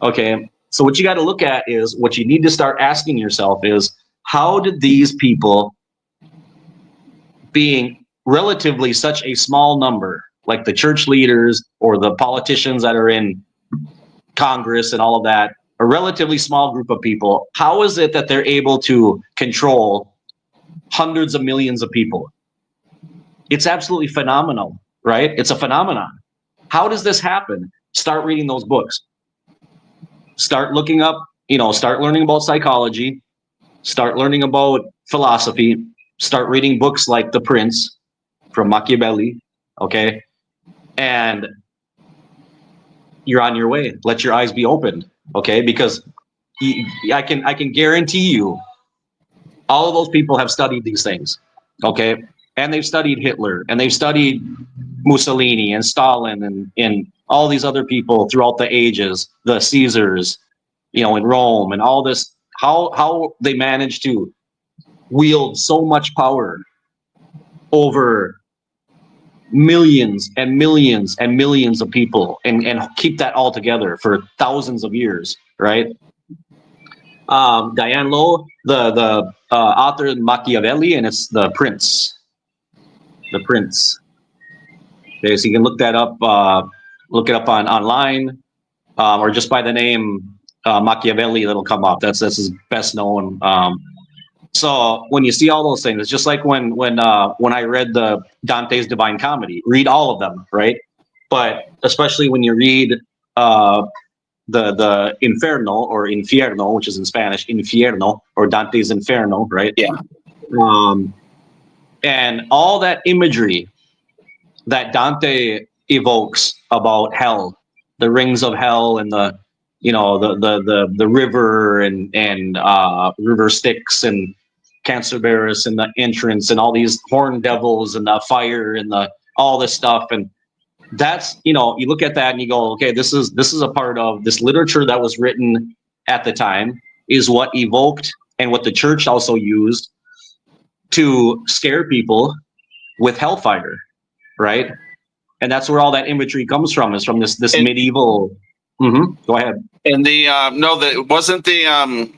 Okay, so what you got to look at is, what you need to start asking yourself is, how did these people, being relatively such a small number, like the church leaders or the politicians that are in Congress and all of that, a relatively small group of people, how is it that they're able to control hundreds of millions of people? It's absolutely phenomenal, right? It's a phenomenon. How does this happen? Start reading those books. Start looking up, start learning about psychology, start learning about philosophy, start reading books like The Prince from Machiavelli, okay? And you're on your way. Let your eyes be opened, okay? Because I can guarantee you, all of those people have studied these things, okay? And they've studied Hitler, and they've studied Mussolini and Stalin and all these other people throughout the ages, the Caesars, in Rome, and all this, how they managed to wield so much power over millions and millions and millions of people, and keep that all together for thousands of years, right? Diane Lowe, the author of Machiavelli, and it's The Prince. The Prince. Okay, so you can look that up. Look it up online, or just by the name Machiavelli, that'll come up. That's his best known. So when you see all those things, it's just like when I read the Dante's Divine Comedy. Read all of them, right? But especially when you read the Inferno, or Infierno, which is in Spanish, Infierno, or Dante's Inferno, right? Yeah. And all that imagery that Dante evokes about hell, the rings of hell, and the river and river Styx and Cancerberus and the entrance and all these horn devils and the fire and all this stuff. And that's, you look at that and you go, okay, this is a part of this literature that was written at the time, is what evoked, and what the church also used to scare people with hellfire, right? And that's where all that imagery comes from, is from this medieval. Go ahead. And wasn't the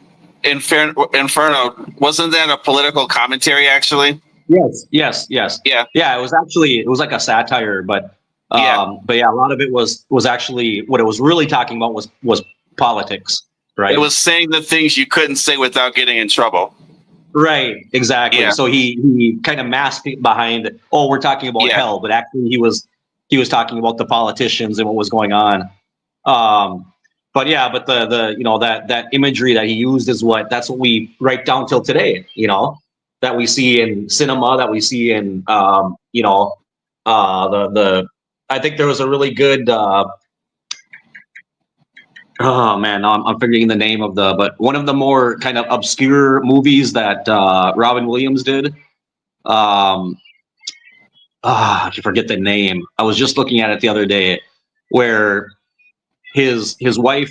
Inferno, wasn't that a political commentary actually? Yes. Yeah. Yeah, it was like a satire, but yeah, a lot of it was actually, what it was really talking about was politics, right? It was saying the things you couldn't say without getting in trouble. Right, exactly. Yeah. So he kind of masked it behind, we're talking about hell, but actually he was talking about the politicians and what was going on. But the that imagery that he used that's what we write down till today, that we see in cinema, that we see in I think there was a really good Oh man, no, I'm forgetting the name of but one of the more kind of obscure movies that Robin Williams did. Um, I forget the name. I was just looking at it the other day, where his wife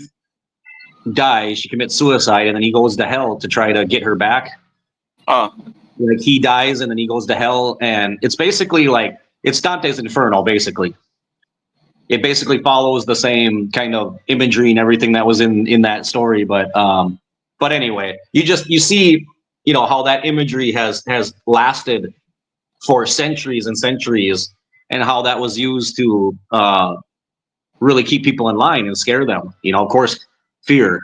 dies, she commits suicide, and then he goes to hell to try to get her back. Oh, Like he dies, and then he goes to hell, and it's basically like it's Dante's Inferno. Basically, it basically follows the same kind of imagery and everything that was in that story. But anyway, you see, how that imagery has lasted for centuries and centuries, and how that was used to really keep people in line and scare them. Of course, fear.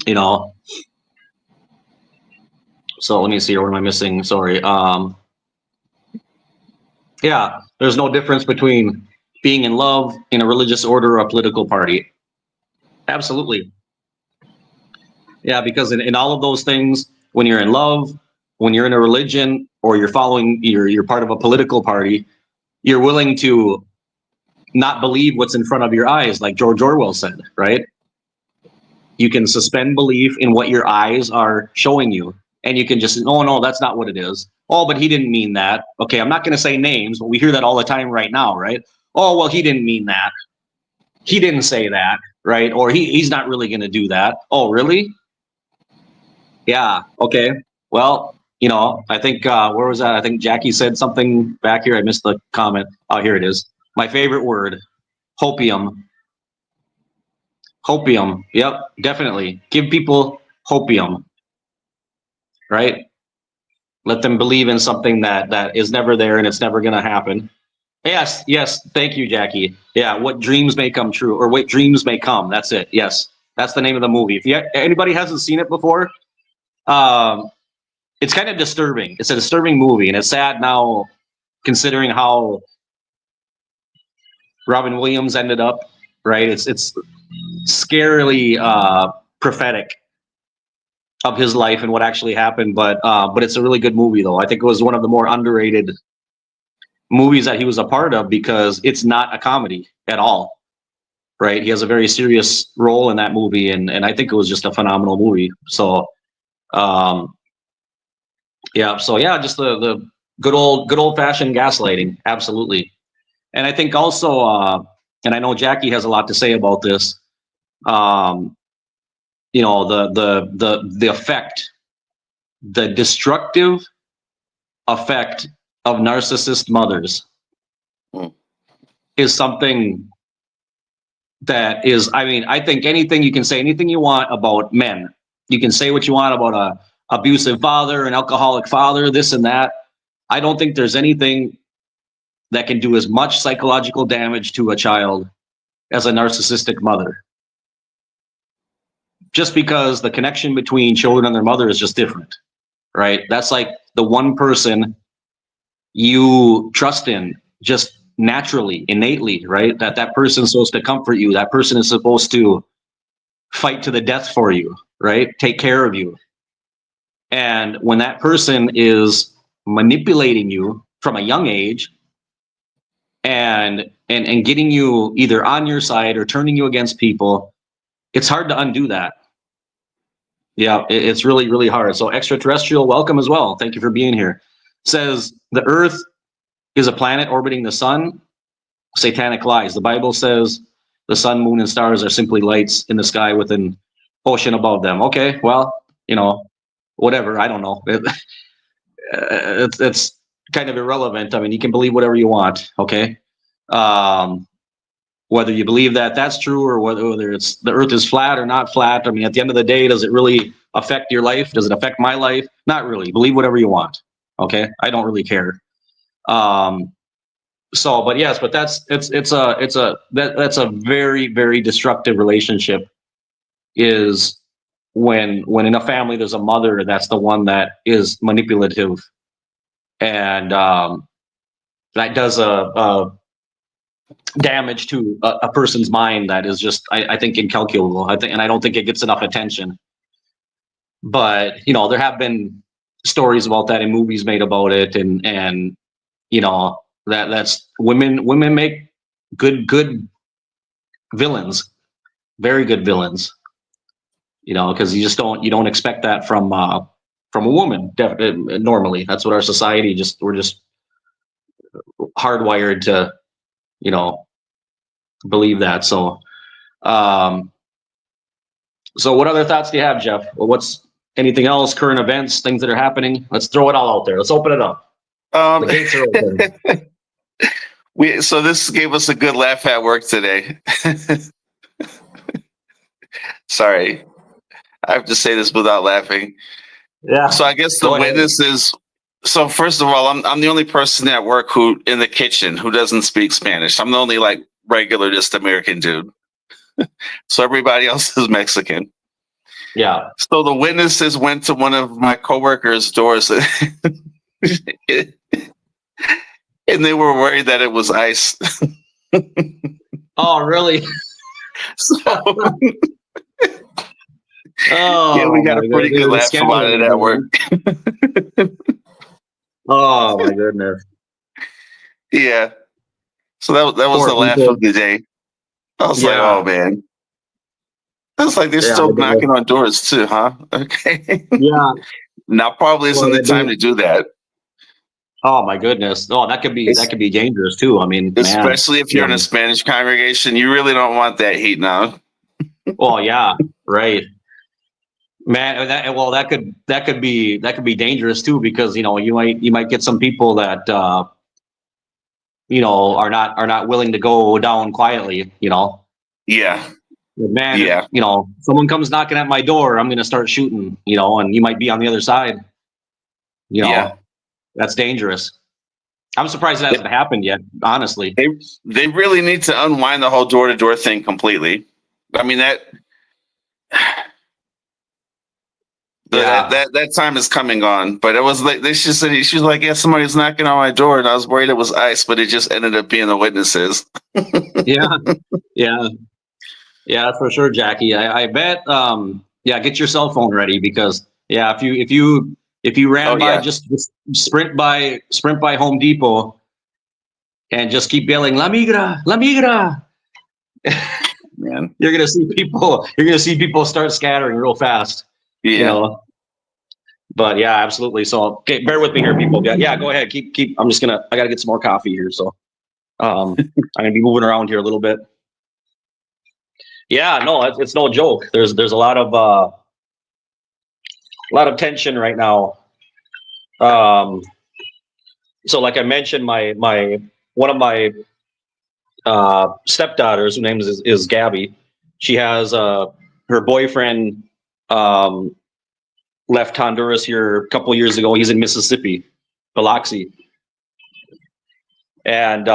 You know. So let me see. What am I missing? Sorry. Yeah, there's no difference between being in love in a religious order or a political party. Absolutely. Yeah, because in all of those things, when you're in love, when you're in a religion, or you're part of a political party, you're willing to not believe what's in front of your eyes, like George Orwell said, right? You can suspend belief in what your eyes are showing you. And you can just, oh no, that's not what it is. Oh, but he didn't mean that. Okay, I'm not going to say names, but we hear that all the time right now, right? Oh, well, he didn't mean that. He didn't say that, right? Or he's not really going to do that. Oh, really? Yeah. Okay. Well, I think where was that? I think Jackie said something back here. I missed the comment. Oh, here it is. My favorite word, hopium. Hopium. Yep, definitely. Give people hopium, right? Let them believe in something that is never there and it's never going to happen. Yes, yes. Thank you, Jackie. Yeah, what dreams may come true, or what dreams may come. That's it. Yes, that's the name of the movie. If anybody hasn't seen it before, um, it's kind of disturbing. It's a disturbing movie, and it's sad now, considering how Robin Williams ended up. Right? It's scarily prophetic of his life and what actually happened. But it's a really good movie, though. I think it was one of the more underrated movies that he was a part of, because it's not a comedy at all. Right? He has a very serious role in that movie, and I think it was just a phenomenal movie. So um, yeah, just the good old fashioned gaslighting, absolutely. And I think also, and I know Jackie has a lot to say about this. Um, the effect, the destructive effect of narcissist mothers mm, is something that is. I mean, I think anything you can say, anything you want about men. You can say what you want about a abusive father, an alcoholic father, this and that. I don't think there's anything that can do as much psychological damage to a child as a narcissistic mother. Just because the connection between children and their mother is just different, right? That's like the one person you trust in just naturally, innately, right? That person's supposed to comfort you. That person is supposed to fight to the death for you, right? Take care of you. And when that person is manipulating you from a young age, and getting you either on your side or turning you against people, it's hard to undo that. Yeah, it's really, really hard. So extraterrestrial, welcome as well. Thank you for being here. Says the Earth is a planet orbiting the sun. Satanic lies. The Bible says the sun, moon, and stars are simply lights in the sky with an ocean above them. Okay, well, whatever. I don't know. It's kind of irrelevant. I mean, you can believe whatever you want. Okay. Um, Whether you believe that that's true, or whether it's the earth is flat or not flat. I mean, at the end of the day, does it really affect your life? Does it affect my life? Not really. Believe whatever you want. Okay. I don't really care. But yes, but that's a very, very destructive relationship, is when in a family, there's a mother that's the one that is manipulative, and that does a damage to a person's mind that is just, I think, incalculable. And I don't think it gets enough attention. But there have been stories about that in movies made about it, and that's women make good villains. very good villains. You know, because you don't expect that from a woman. Normally, that's what our society we're just hardwired to, you know, believe that. Um, so what other thoughts do you have, Jeff? Well, what's anything else? Current events, things that are happening. Let's throw it all out there. Let's open it up. The gates are open. So this gave us a good laugh at work today. Sorry, I have to say this without laughing. Yeah. So I guess the witness is. So first of all, I'm the only person at work who in the kitchen who doesn't speak Spanish. I'm the only like regular just American dude. So everybody else is Mexican. Yeah. So the witnesses went to one of my coworkers' doors, and they were worried that it was ice. Oh, really? So Oh, yeah, we got a pretty good laugh about it at work. Oh my goodness. Yeah. So that was Poor the laugh people. of the day. I was like, oh man. I was like, they're still knocking on doors too, huh? Okay. Yeah. Now probably isn't the time to do that. Oh my goodness. Oh, that could be dangerous too. I mean, especially if you're in a Spanish congregation, you really don't want that heat now. Well, yeah, right. Man, that could be dangerous too, because you know you might get some people that you know are not willing to go down quietly. You know. Yeah. Man, yeah. You know, someone comes knocking at my door, I'm going to start shooting. You know, and you might be on the other side. You know, that's dangerous. I'm surprised it hasn't happened yet. Honestly, they really need to unwind the whole door-to-door thing completely. I mean that time is coming on, but it was like they just said she was like, yeah, somebody's knocking on my door, and I was worried it was ice, but it just ended up being the witnesses. yeah, that's for sure, Jackie. I bet. Yeah, get your cell phone ready because if you ran by, just sprint by Home Depot and just keep yelling "La migra, la migra." Man, you're gonna see people start scattering real fast. Yeah. You know. But yeah, absolutely. So okay, bear with me here, people. Yeah, go ahead. Keep. I gotta get some more coffee here. So I'm gonna be moving around here a little bit. Yeah, no, it's no joke. There's a lot of tension right now. So like I mentioned, my one of my stepdaughters, whose name is Gabby. She has her boyfriend left Honduras here a couple years ago. He's in Mississippi, Biloxi, and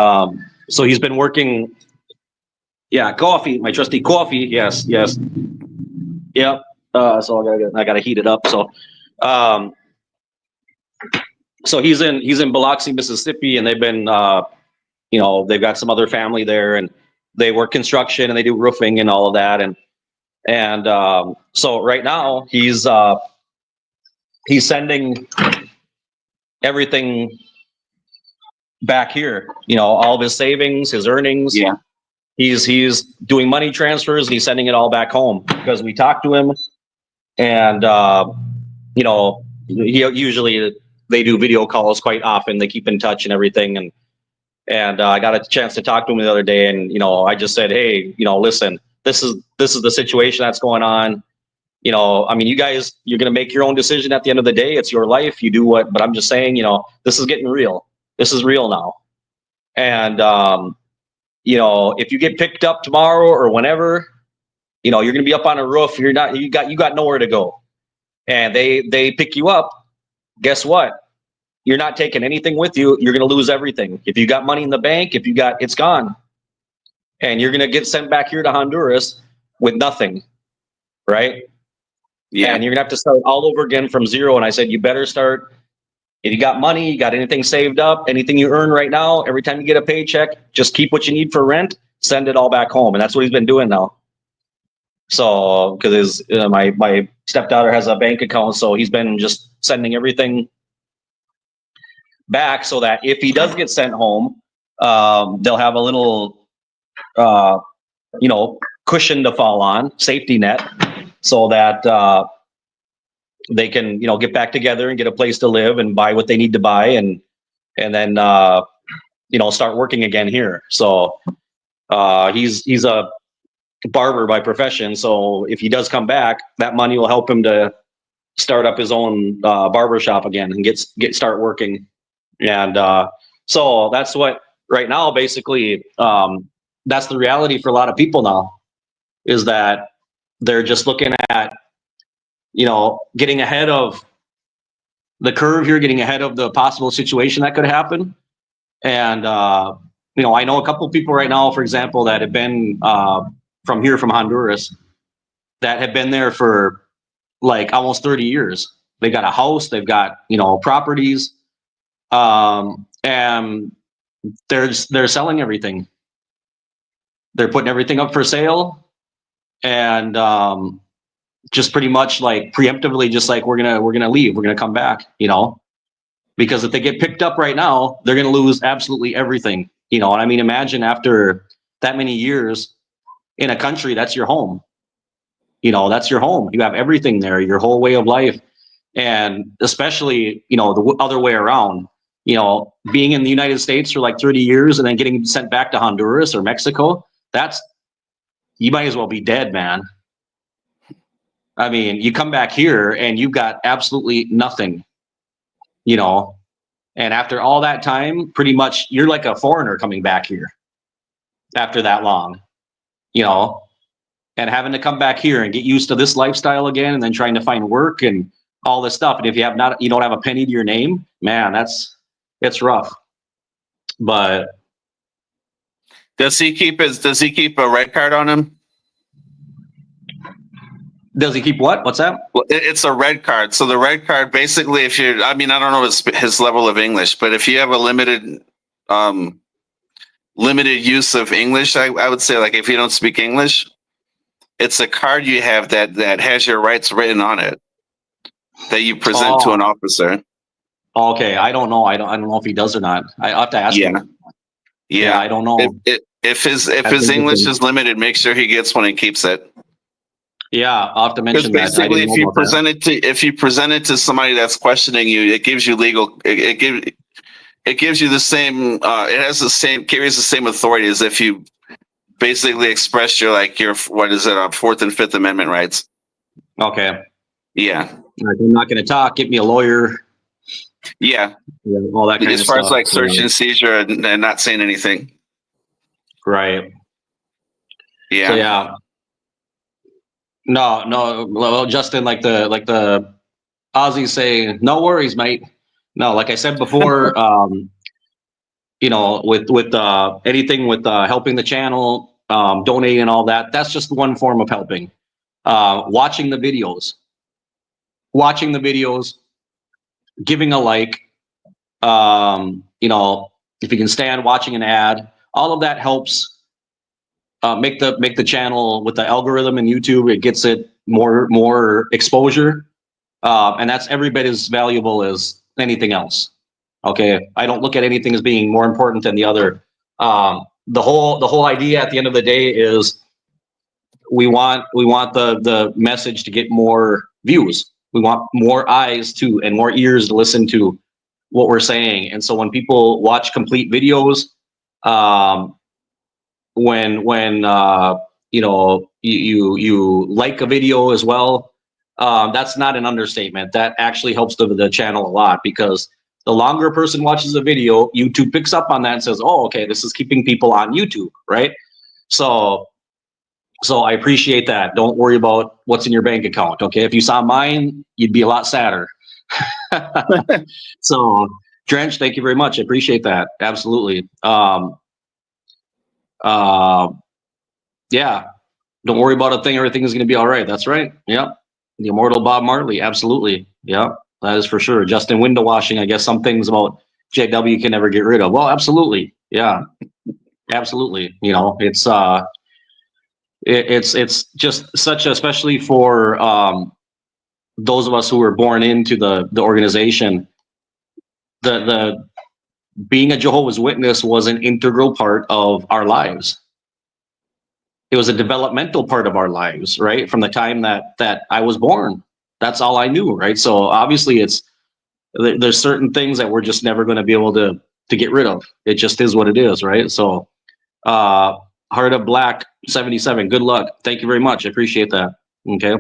so he's been working. Yeah, coffee, my trusty coffee. Yes. Yep. So I gotta heat it up. So he's in Biloxi, Mississippi, and they've been they've got some other family there, and they work construction and they do roofing and all of that, and so right now he's sending everything back here. You know, all of his savings, his earnings. Yeah. He's doing money transfers and he's sending it all back home because we talked to him, and you know, usually they do video calls quite often. They keep in touch and everything, and I got a chance to talk to him the other day, and you know, I just said, hey, you know, listen, this is the situation that's going on. You know, I mean, you're gonna make your own decision at the end of the day. It's your life. You do what, but I'm just saying, you know, this is getting real. This is real now, and you know, if you get picked up tomorrow or whenever, you know, you're going to be up on a roof. You got nowhere to go. And they pick you up. Guess what? You're not taking anything with you. You're going to lose everything. If you got money in the bank, it's gone. And you're going to get sent back here to Honduras with nothing. Right? Yeah. And you're going to have to start all over again from zero. And I said, you better start. If you got money, you got anything saved up, anything you earn right now, every time you get a paycheck, just keep what you need for rent, send it all back home. And that's what he's been doing now. So, because my stepdaughter has a bank account, so he's been just sending everything back so that if he does get sent home, they'll have a little, you know, cushion to fall on, safety net, so that they can, get back together and get a place to live and buy what they need to buy, and then start working again here. So he's a barber by profession. So if he does come back, that money will help him to start up his own barber shop again and start working. And so that's what right now, basically, that's the reality for a lot of people now, is that they're just looking at, getting ahead of the curve here, getting ahead of the possible situation that could happen. And, I know a couple of people right now, for example, that have been from Honduras, that have been there for like almost 30 years. They got a house, they've got, properties, and they're selling everything. They're putting everything up for sale, and just pretty much like preemptively, just like we're gonna leave, we're gonna come back, because if they get picked up right now, they're gonna lose absolutely everything, And I mean, imagine after that many years in a country that's your home, that's your home. You have everything there, your whole way of life, and especially the other way around. Being in the United States for like 30 years and then getting sent back to Honduras or Mexico, you might as well be dead, man. I mean, you come back here and you've got absolutely nothing, and after all that time, pretty much you're like a foreigner coming back here after that long, and having to come back here and get used to this lifestyle again, and then trying to find work and all this stuff. And if you don't have a penny to your name, man, it's rough. But does he keep a red card on him? Does he keep what? What's that? Well, it's a red card. So the red card, basically, I don't know his level of English, but if you have a limited use of English, I would say, like, if you don't speak English, it's a card you have that has your rights written on it that you present to an officer. Okay, I don't know. I don't know if he does or not. I have to ask him. Yeah, I don't know. If his English is limited, make sure he gets one and keeps it. Yeah, I'll have to mention that. Basically, if you present it to somebody that's questioning you, it gives you legal. It gives you the same. It carries the same authority as if you basically express your Fourth and Fifth Amendment rights. Okay. Yeah. I'm not going to talk. Get me a lawyer. Yeah. All that kind of stuff. As far as like search and seizure and not saying anything. Right. Yeah. So, yeah. No. Well, Justin, like the Aussies say, no worries, mate. No, like I said before, with anything with helping the channel, donating and all that, that's just one form of helping. Watching the videos, giving a like, if you can stand watching an ad, all of that helps make the channel with the algorithm in YouTube. It gets it more exposure, and that's every bit as valuable as anything else. Okay, I don't look at anything as being more important than the other. The whole idea at the end of the day is we want the message to get more views. We want more eyes to and more ears to listen to what we're saying. And so when people watch complete videos, when you like a video as well, that's not an understatement. That actually helps the channel a lot, because the longer a person watches a video, YouTube picks up on that and says, oh, okay, this is keeping people on YouTube, right? So I appreciate that. Don't worry about what's in your bank account, okay? If you saw mine, you'd be a lot sadder. So, Drench, thank you very much. I appreciate that. Absolutely. Yeah, don't worry about a thing. Everything is going to be all right. That's right. Yep. The immortal Bob Marley. Absolutely. Yep. That is for sure. Justin, window washing. I guess some things about JW can never get rid of. Well, absolutely. Yeah, absolutely. It's just such, especially for those of us who were born into the organization, the being a Jehovah's Witness was an integral part of our lives. It was a developmental part of our lives, right? From the time that I was born, that's all I knew, right? So obviously, there's certain things that we're just never going to be able to get rid of. It just is what it is, right? So, Heart of Black 77. Good luck. Thank you very much. I appreciate that. Okay.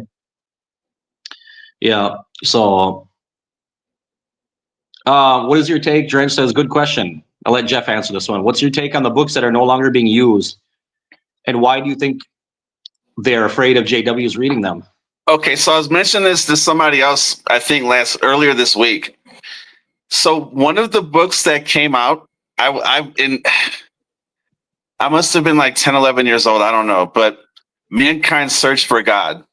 Yeah. So, what is your take? Drench says, good question. I'll let Jeff answer this one. What's your take on the books that are no longer being used, and why do you think they're afraid of JWs reading them? Okay, so I was mentioning this to somebody else, I think earlier this week. So one of the books that came out, I must have been like 10, 11 years old. I don't know, but Mankind's Search for God.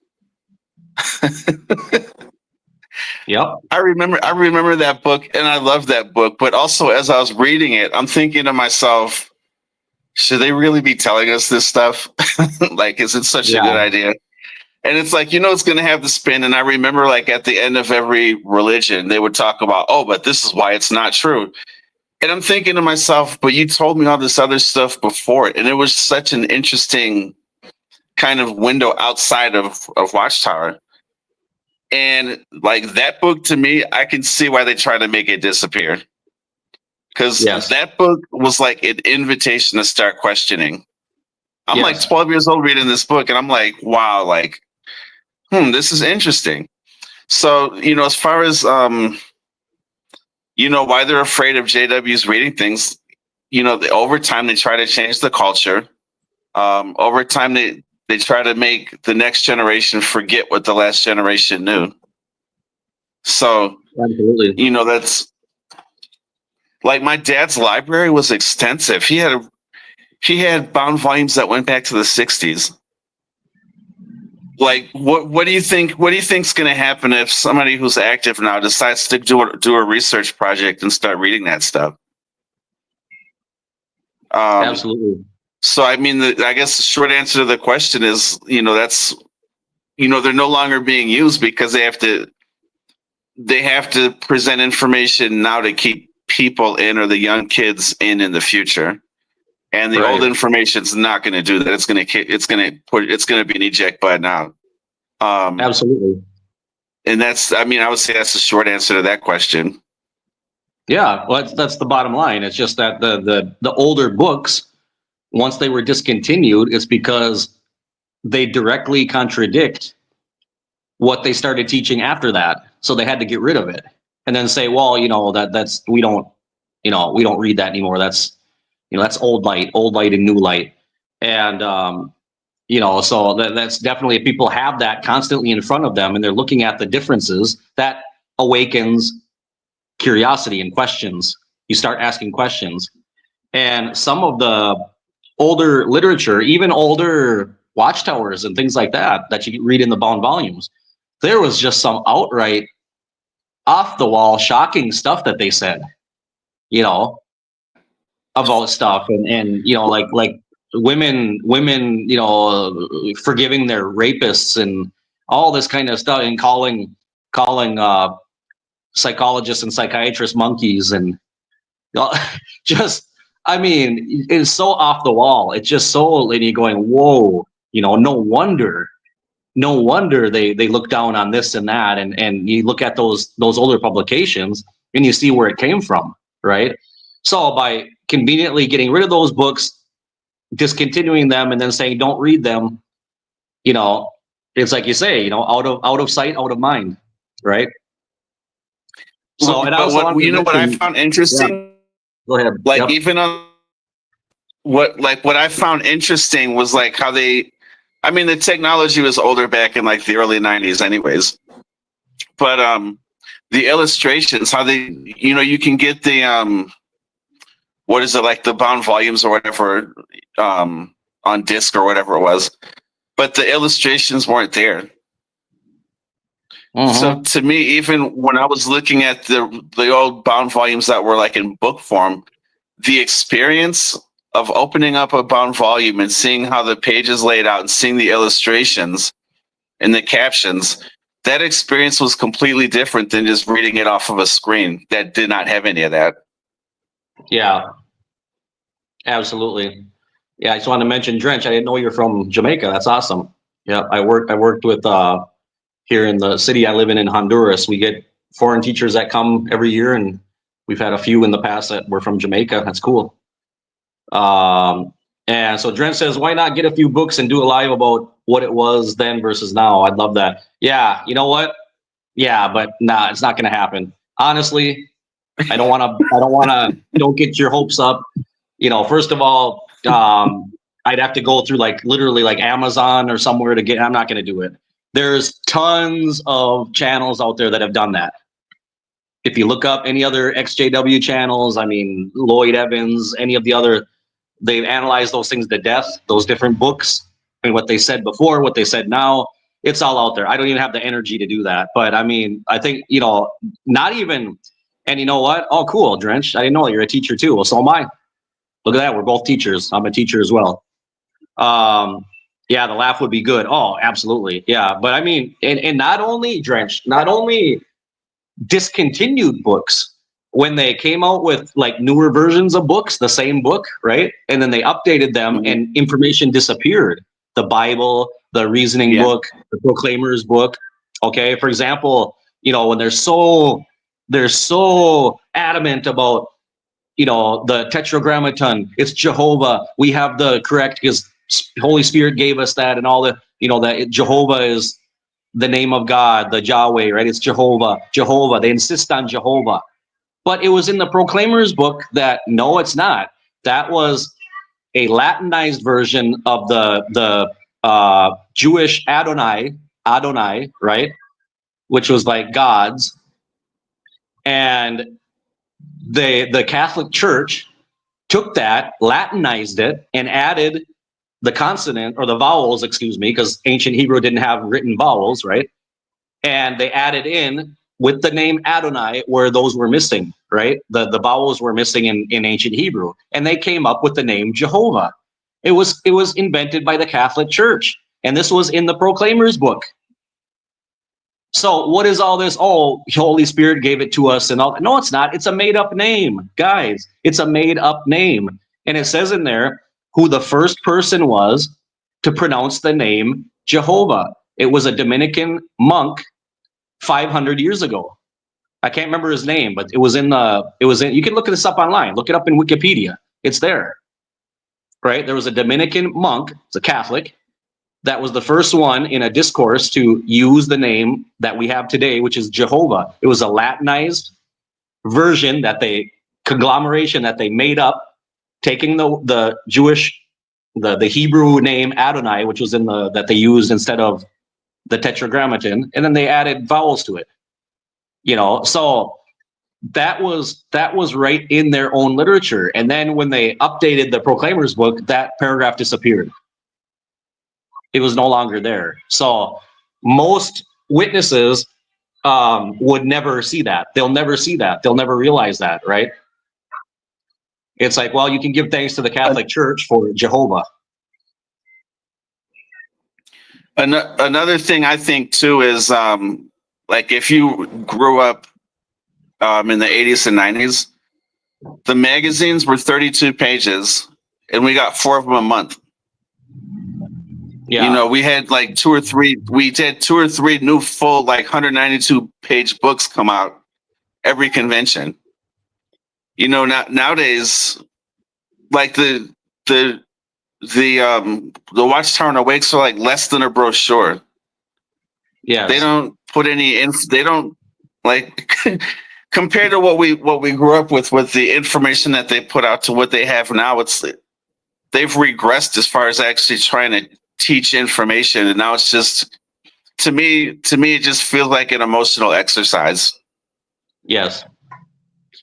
Yep. I remember that book, and I love that book. But also, as I was reading it, I'm thinking to myself, should they really be telling us this stuff? Like, is it such a good idea? And it's like, it's going to have the spin. And I remember, like, at the end of every religion, they would talk about, oh, but this is why it's not true. And I'm thinking to myself, but you told me all this other stuff before it. And it was such an interesting kind of window outside of Watchtower. And like that book, to me, I can see why they try to make it disappear. Because that book was like an invitation to start questioning. I'm like 12 years old reading this book, and I'm like, wow, like, this is interesting. So, as far as, why they're afraid of JWs reading things, over time they try to change the culture. Over time they try to make the next generation forget what the last generation knew. So, absolutely, that's like my dad's library was extensive. He had bound volumes that went back to the 60s. Like, what do you think? What do you think's going to happen if somebody who's active now decides to do a research project and start reading that stuff? Absolutely. So, I mean, I guess the short answer to the question is, that's, they're no longer being used because they have to present information now to keep people in, or the young kids in the future. And the old information's not going to do that. It's going to be an eject button out. Absolutely. And I would say that's the short answer to that question. Yeah, well, that's the bottom line. It's just that the older books, once they were discontinued, it's because they directly contradict what they started teaching after that. So they had to get rid of it and then say, well, that's we don't read that anymore. That's that's old light and new light. And so that's definitely, if people have that constantly in front of them and they're looking at the differences, that awakens curiosity and questions. You start asking questions. And some of the older literature, even older Watchtowers and things like that you read in the bound volumes, there was just some outright off the wall shocking stuff that they said, about stuff, and like women, forgiving their rapists and all this kind of stuff, and calling psychologists and psychiatrists monkeys, and just, I mean, it's so off the wall. It's just so, and you're going, whoa, no wonder they look down on this and that, and you look at those older publications and you see where it came from, right? So by conveniently getting rid of those books, discontinuing them, and then saying don't read them, it's like you say, out of sight, out of mind, right? So, and what I found interesting? Go ahead. Like, even on what I found interesting was like how the technology was older back in like the early 90s anyways. But the illustrations, how they, you can get the what is it, like the bound volumes or whatever, on disc or whatever it was, but the illustrations weren't there. So to me, even when I was looking at the old bound volumes that were like in book form, the experience of opening up a bound volume and seeing how the pages laid out and seeing the illustrations and the captions, that experience was completely different than just reading it off of a screen that did not have any of that. Yeah, absolutely. Yeah, I just wanted to mention Drench. I didn't know you're from Jamaica. That's awesome. Yeah, I worked with here in the city I live in Honduras. We get foreign teachers that come every year, and we've had a few in the past that were from Jamaica. That's cool. And so Drench says, why not get a few books and do a live about what it was then versus now? I'd love that. Yeah, you know what? Yeah, but nah, it's not going to happen. Honestly, I don't want to. I don't want to. Don't get your hopes up. First of all, I'd have to go through like literally like Amazon or somewhere to get. I'm not going to do it. There's tons of channels out there that have done that. If you look up any other XJW channels, I mean Lloyd Evans, any of the other, they've analyzed those things to death. Those different books and what they said before, what they said now. It's all out there. I don't even have the energy to do that. But I mean, I think not even. And you know what? Oh, cool, Drench. I didn't know you're a teacher too. Well, so am I. Look at that. We're both teachers. I'm a teacher as well. Yeah, the laugh would be good. Oh, absolutely. Yeah. But I mean, and not only Drench, not only discontinued books when they came out with like newer versions of books, the same book, right? And then they updated them and information disappeared. The Bible, the reasoning book, the proclaimer's book. Okay. For example, when they're so adamant about the tetragrammaton, it's Jehovah. We have the correct because Holy Spirit gave us that, and all that Jehovah is the name of God, the Yahweh, right? It's Jehovah. They insist on Jehovah. But it was in the Proclaimer's book that no, it's not. That was a Latinized version of the Jewish Adonai, right? Which was like God's. And the Catholic Church took that, Latinized it, and added the consonant or the vowels, excuse me, because ancient Hebrew didn't have written vowels, right? And they added in with the name Adonai where those were missing, right? The vowels were missing in ancient Hebrew, and they came up with the name Jehovah. It was invented by the Catholic Church, and this was in the Proclaimer's book. So what is all this? Oh, Holy Spirit gave it to us and all. No, it's not. It's a made up name, guys. It's a made up name. And it says in there who the first person was to pronounce the name Jehovah. It was a Dominican monk 500 years ago. I can't remember his name, but it was in, you can look this up online. Look it up in Wikipedia. It's there, right? There was a Dominican monk, it's a Catholic, that was the first one in a discourse to use the name that we have today, which is Jehovah. It was a Latinized version conglomeration that they made up, taking the Jewish, the Hebrew name Adonai, which was that they used instead of the Tetragrammaton, and then they added vowels to it. So that was right in their own literature. And then when they updated the Proclaimer's book, that paragraph disappeared. It was no longer there. So most witnesses would never see that. They'll never see that. They'll never realize that, right? It's like, well, you can give thanks to the Catholic Church for Jehovah. Another thing I think too is like if you grew up in the 80s and 90s, the magazines were 32 pages and we got 4 of them a month. Yeah. We had like 2 or 3 new full like 192 page books come out every convention. Nowadays, like the Watchtower and Awakes are like less than a brochure. Yeah. They don't put any they don't like compared to what we grew up with the information that they put out to what they have now, they've regressed as far as actually trying to teach information, and now it's just to me it just feels like an emotional exercise. Yes.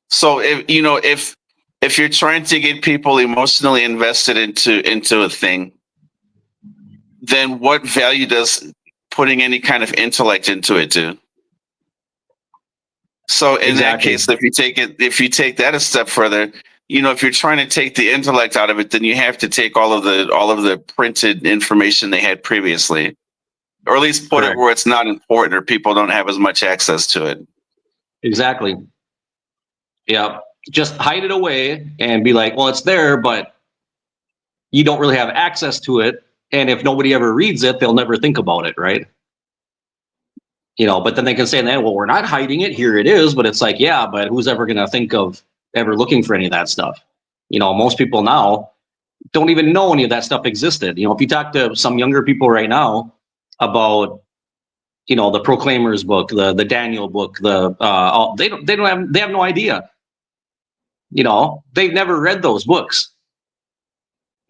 So if you're trying to get people emotionally invested into a thing, then what value does putting any kind of intellect into it do? So in that case, if you take that a step further, if you're trying to take the intellect out of it, then you have to take all of the printed information they had previously, or at least put it where it's not important or people don't have as much access to it. Exactly. Yeah. Just hide it away and be like, well, it's there, but you don't really have access to it. And if nobody ever reads it, they'll never think about it, right? You know, but then they can say, well, we're not hiding it. Here it is. But it's like, yeah, but who's ever going to think of ever looking for any of that stuff? You know, most people now don't even know any of that stuff existed. You know, if you talk to some younger people right now about, you know, the Proclaimers book, the Daniel book, they have no idea. You know, they've never read those books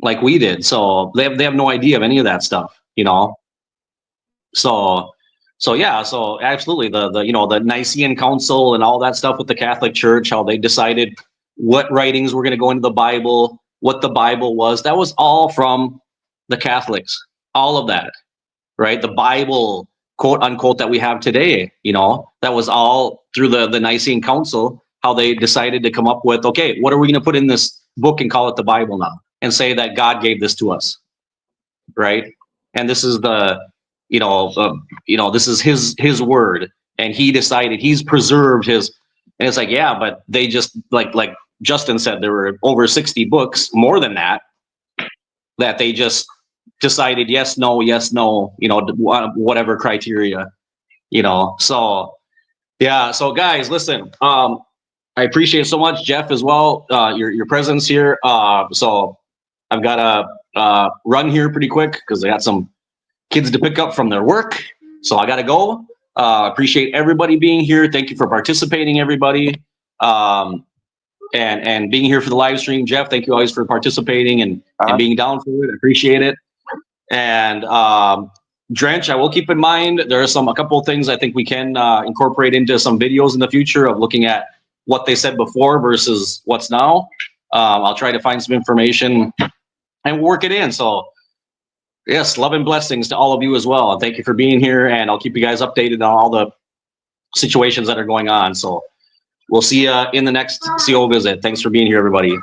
like we did, so they have no idea of any of that stuff. You know, so yeah, so absolutely the you know, the Nicene Council and all that stuff with the Catholic Church, how they decided what writings were going to go into the Bible, what the Bible was. That was all from the Catholics, all of that, right? The Bible, quote unquote, that we have today, you know, that was all through the Nicene Council, how they decided to come up with, okay, what are we going to put in this book and call it the Bible now, and say that God gave this to us, right? And this is this is his word, and he decided, he's preserved his. And it's like, yeah, but they just like Justin said, there were over 60 books, more than that they just decided yes, no, you know, whatever criteria, you know. So yeah, so guys, listen, I appreciate so much, Jeff, as well, your presence here. So I've got to run here pretty quick because I got some kids to pick up from their work, so I got to go. Appreciate everybody being here. Thank you for participating, everybody, and being here for the live stream. Jeff, thank you always for participating and being down for it. I appreciate it. And Drench, I will keep in mind, there are a couple of things I think we can incorporate into some videos in the future of looking at what they said before versus what's now. I'll try to find some information and work it in. So yes, love and blessings to all of you as well. And thank you for being here. And I'll keep you guys updated on all the situations that are going on. So we'll see you in the next CO visit. Thanks for being here, everybody.